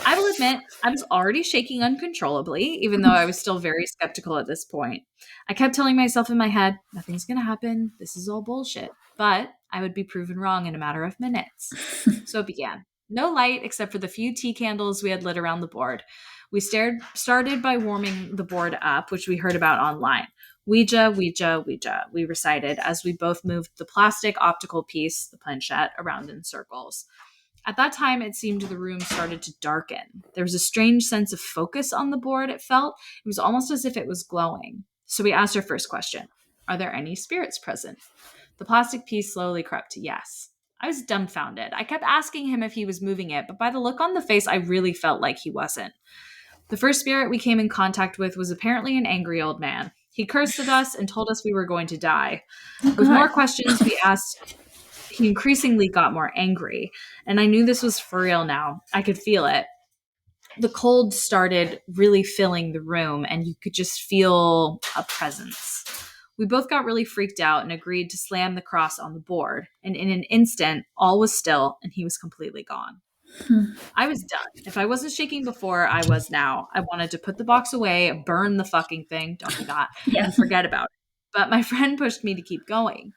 I will admit, I was already shaking uncontrollably, even though I was still very skeptical at this point. I kept telling myself in my head, nothing's going to happen. This is all bullshit. But I would be proven wrong in a matter of minutes. So it began. No light except for the few tea candles we had lit around the board. We started by warming the board up, which we heard about online. Ouija, Ouija, Ouija, we recited as we both moved the plastic optical piece, the planchette, around in circles. At that time, it seemed the room started to darken. There was a strange sense of focus on the board, it felt. It was almost as if it was glowing. So we asked our first question. Are there any spirits present? The plastic piece slowly crept to yes. I was dumbfounded. I kept asking him if he was moving it, but by the look on the face, I really felt like he wasn't. The first spirit we came in contact with was apparently an angry old man. He cursed at us and told us we were going to die. With more questions we asked, he increasingly got more angry, and I knew this was for real now. I could feel it. The cold started really filling the room, and you could just feel a presence. We both got really freaked out and agreed to slam the cross on the board, and in an instant, all was still, and he was completely gone. I was done. If I wasn't shaking before, I was now. I wanted to put the box away, burn the fucking thing, don't do that, and forget about it. But my friend pushed me to keep going.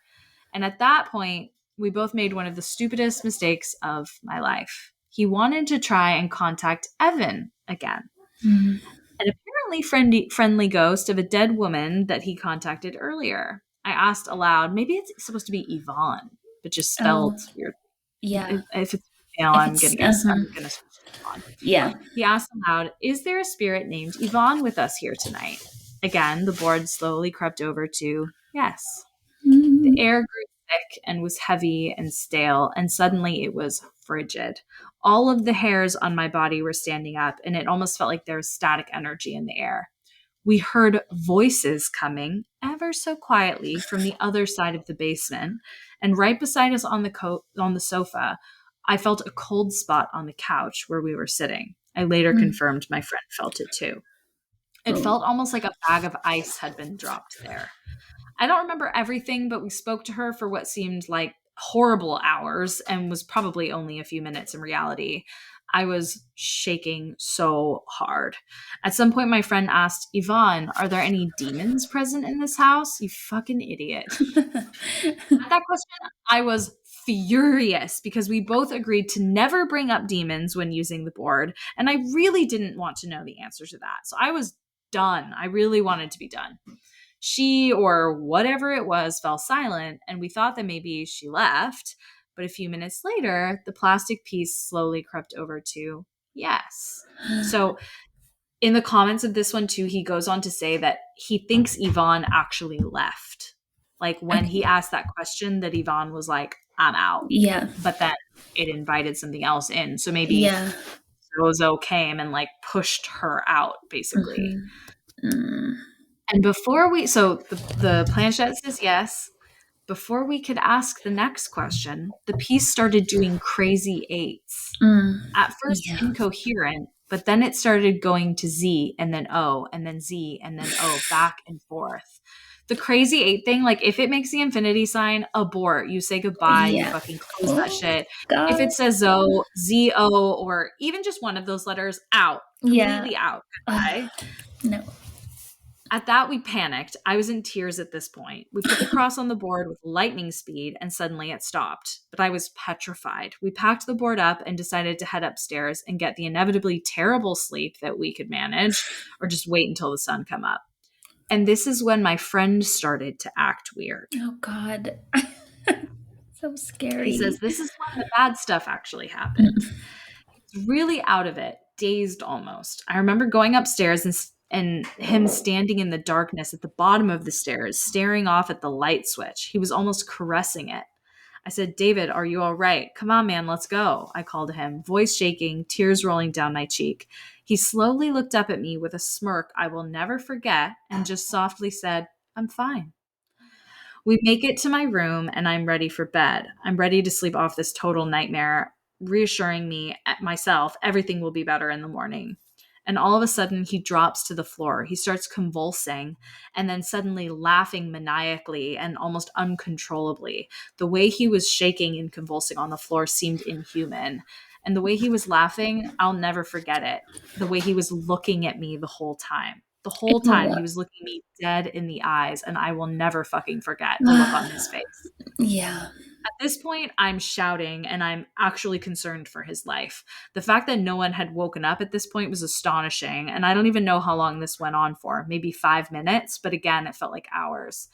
And at that point, we both made one of the stupidest mistakes of my life. He wanted to try and contact Evan again. An apparently friendly ghost of a dead woman that he contacted earlier. I asked aloud, maybe it's supposed to be Yvonne, but just spelled weird. Yeah. If it's female, I'm going to guess. I'm going to switch to Yvonne. Yeah. He asked aloud, is there a spirit named Yvonne with us here tonight? Again, the board slowly crept over to yes. The air grew thick and was heavy and stale, and suddenly it was frigid. All of the hairs on my body were standing up, and it almost felt like there was static energy in the air. We heard voices coming ever so quietly from the other side of the basement, and right beside us on the sofa, I felt a cold spot on the couch where we were sitting. I later confirmed my friend felt it too. It felt almost like a bag of ice had been dropped there. I don't remember everything, but we spoke to her for what seemed like horrible hours and was probably only a few minutes in reality. I was shaking so hard. At some point, my friend asked, Yvonne, are there any demons present in this house? You fucking idiot. At that question, I was furious because we both agreed to never bring up demons when using the board, and I really didn't want to know the answer to that. So I was done. I really wanted to be done. She, or whatever it was, fell silent, and we thought that maybe she left. But a few minutes later, the plastic piece slowly crept over to yes. So in the comments of this one too, he goes on to say that he thinks Yvonne actually left. Like when he asked that question, that Yvonne was like, I'm out. Yeah. But then it invited something else in. So maybe Zozo came and like pushed her out, basically. And before we, so the planchette says yes. Before we could ask the next question, the piece started doing crazy eights. At first incoherent, but then it started going to Z and then O and then Z and then O, back and forth. The crazy eight thing, like if it makes the infinity sign, abort. You say goodbye. You fucking close that shit. God. If it says O, Z, O, or even just one of those letters, out. Completely out. Goodbye. No. At that, we panicked. I was in tears at this point. We put the cross on the board with lightning speed, and suddenly it stopped. But I was petrified. We packed the board up and decided to head upstairs and get the inevitably terrible sleep that we could manage, or just wait until the sun come up. And this is when my friend started to act weird. Oh, God. So scary. He says, this is when the bad stuff actually happened. He's really out of it, dazed almost. I remember going upstairs and him standing in the darkness at the bottom of the stairs, staring off at the light switch. He was almost caressing it. I said, David, are you all right? Come on, man, let's go. I called him, voice shaking, tears rolling down my cheek. He slowly looked up at me with a smirk I will never forget and just softly said, I'm fine. We make it to my room and I'm ready for bed. I'm ready to sleep off this total nightmare, reassuring me myself everything will be better in the morning. And all of a sudden, he drops to the floor. He starts convulsing and then suddenly laughing maniacally and almost uncontrollably. The way he was shaking and convulsing on the floor seemed inhuman. And the way he was laughing, I'll never forget it. The way he was looking at me the whole time. The whole time he was looking me dead in the eyes, and I will never fucking forget the look on his face. Yeah. At this point, I'm shouting and I'm actually concerned for his life. The fact that no one had woken up at this point was astonishing, and I don't even know how long this went on for, maybe 5 minutes, but again, it felt like hours.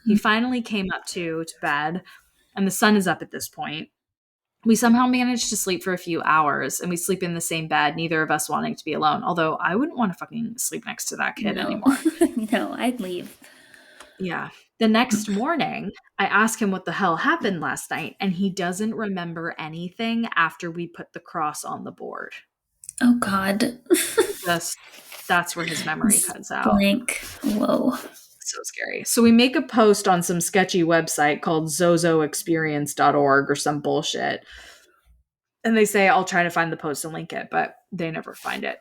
He finally came up to bed, and the sun is up at this point. We somehow managed to sleep for a few hours, and we sleep in the same bed, neither of us wanting to be alone, although I wouldn't want to fucking sleep next to that kid anymore. No, I'd leave. Yeah. The next morning, I ask him what the hell happened last night, and he doesn't remember anything after we put the cross on the board. Oh, God. That's where his memory cuts out. Blank. Whoa. So scary. So we make a post on some sketchy website called zozoexperience.org or some bullshit. And they say, I'll try to find the post and link it, but they never find it.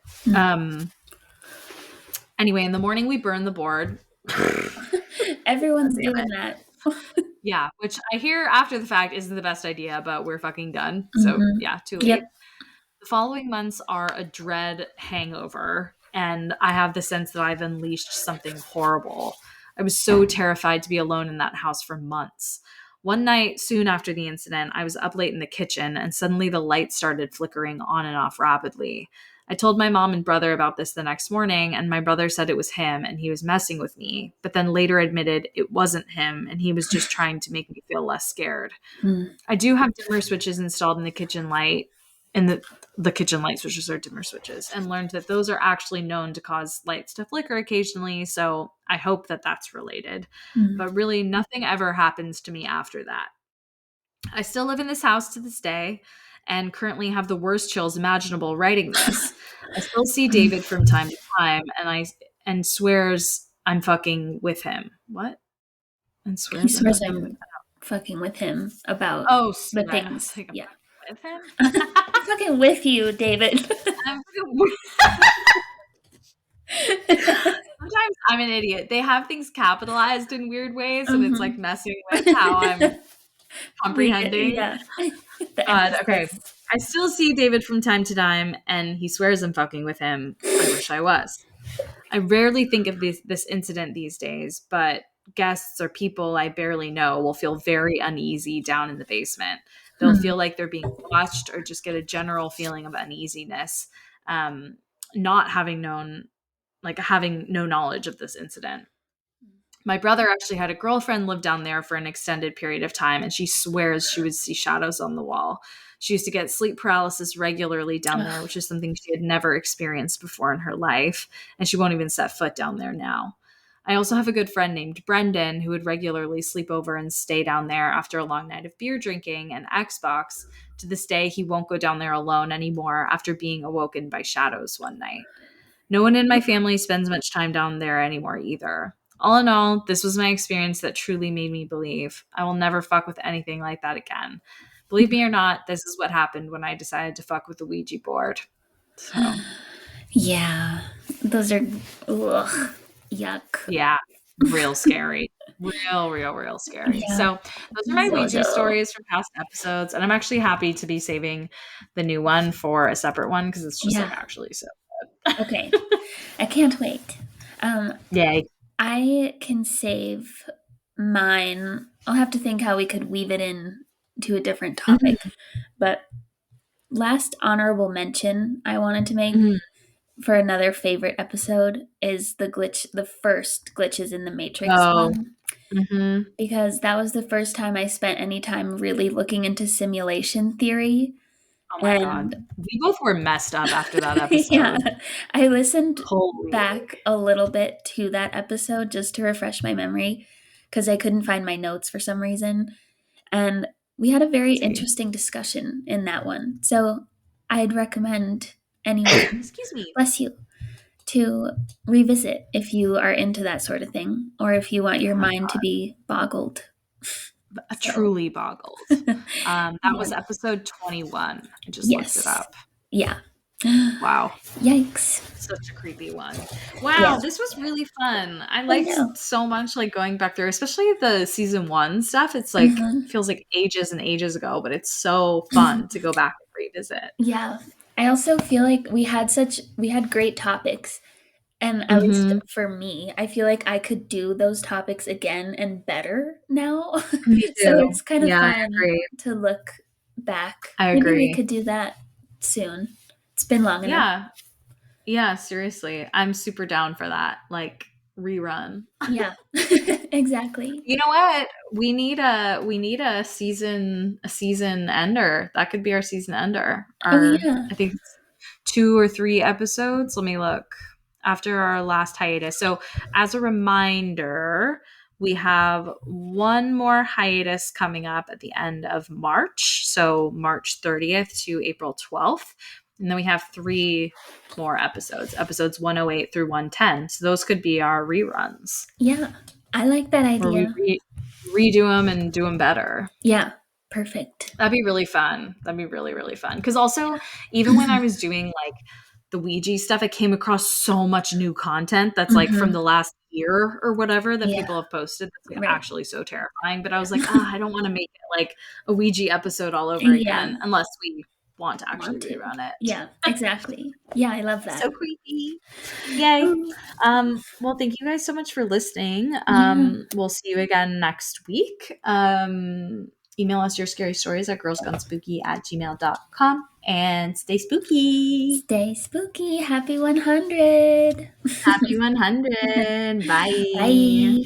Anyway, in the morning, we burn the board. Everyone's doing that. Yeah, which I hear after the fact isn't the best idea, but we're fucking done. So yeah, too late. Yep. The following months are a dread hangover, and I have the sense that I've unleashed something horrible. I was so terrified to be alone in that house for months. One night, soon after the incident, I was up late in the kitchen, and suddenly the lights started flickering on and off rapidly. I told my mom and brother about this the next morning, and my brother said it was him and he was messing with me, but then later admitted it wasn't him and he was just trying to make me feel less scared. I do have dimmer switches installed in the kitchen light, and the kitchen light switches are dimmer switches, and learned that those are actually known to cause lights to flicker occasionally, so I hope that that's related. But really, nothing ever happens to me after that. I still live in this house to this day, and currently have the worst chills imaginable writing this. I still see David from time to time, and swears I'm fucking with him. What? And swears I'm fucking with him about the things. Yeah. With him? I'm fucking with you, David. Sometimes I'm an idiot. They have things capitalized in weird ways, and it's like messing with how I'm comprehending. Yeah. Okay. I still see David from time to time, and he swears I'm fucking with him. I wish I was. I rarely think of this incident these days, but guests or people I barely know will feel very uneasy down in the basement. They'll feel like they're being watched, or just get a general feeling of uneasiness, not having no knowledge of this incident. My brother actually had a girlfriend live down there for an extended period of time, and she swears she would see shadows on the wall. She used to get sleep paralysis regularly down there, which is something she had never experienced before in her life, and she won't even set foot down there now. I also have a good friend named Brendan who would regularly sleep over and stay down there after a long night of beer drinking and Xbox. To this day, he won't go down there alone anymore after being awoken by shadows one night. No one in my family spends much time down there anymore either. All in all, this was my experience that truly made me believe I will never fuck with anything like that again. Believe me or not, this is what happened when I decided to fuck with the Ouija board. So, yeah, those are ugh, yuck. yeah, real scary. Real scary. Yeah. So, those are my Ouija stories from past episodes. And I'm actually happy to be saving the new one for a separate one because it's just like actually so good. Okay. I can't wait. Yay. I can save mine. I'll have to think how we could weave it in to a different topic. But last honorable mention I wanted to make for another favorite episode is the first glitches in the Matrix one. Because that was the first time I spent any time really looking into simulation theory. Oh my God. We both were messed up after that episode. Yeah. I listened back a little bit to that episode just to refresh my memory because I couldn't find my notes for some reason. And we had a very interesting discussion in that one. So I'd recommend anyone, excuse me, bless you, to revisit if you are into that sort of thing or if you want your mind to be boggled. Truly boggled. That was episode 21. I just looked it up. Yeah. Wow. Yikes. Such a creepy one. Wow, this was really fun. I liked so much like going back through, especially the season 1 stuff. It's like feels like ages and ages ago, but it's so fun to go back and revisit. Yeah. I also feel like we had great topics. And at least for me, I feel like I could do those topics again and better now. Me too. So it's kind of fun to look back. I agree. Maybe we could do that soon. It's been long enough. Yeah, seriously. I'm super down for that. Like rerun. Yeah. Exactly. You know what? We need a season ender. That could be our season ender. I think it's 2 or 3 episodes. Let me look. After our last hiatus. So as a reminder, we have one more hiatus coming up at the end of March. So March 30th to April 12th. And then we have 3 more episodes 108 through 110. So those could be our reruns. Yeah, I like that idea. We redo them and do them better. Yeah, perfect. That'd be really fun. That'd be really, really fun. Because also, even when I was doing like the Ouija stuff, I came across so much new content that's like from the last year or whatever that people have posted. That's like actually so terrifying. But I was like, I don't want to make it like a Ouija episode all over again unless we want to actually rerun it. Yeah, exactly. Yeah, I love that. So creepy. Yay. Well, thank you guys so much for listening. We'll see you again next week. Email us your scary stories at girlsgonespooky@gmail.com and stay spooky. Stay spooky. Happy 100. Happy 100. Bye. Bye.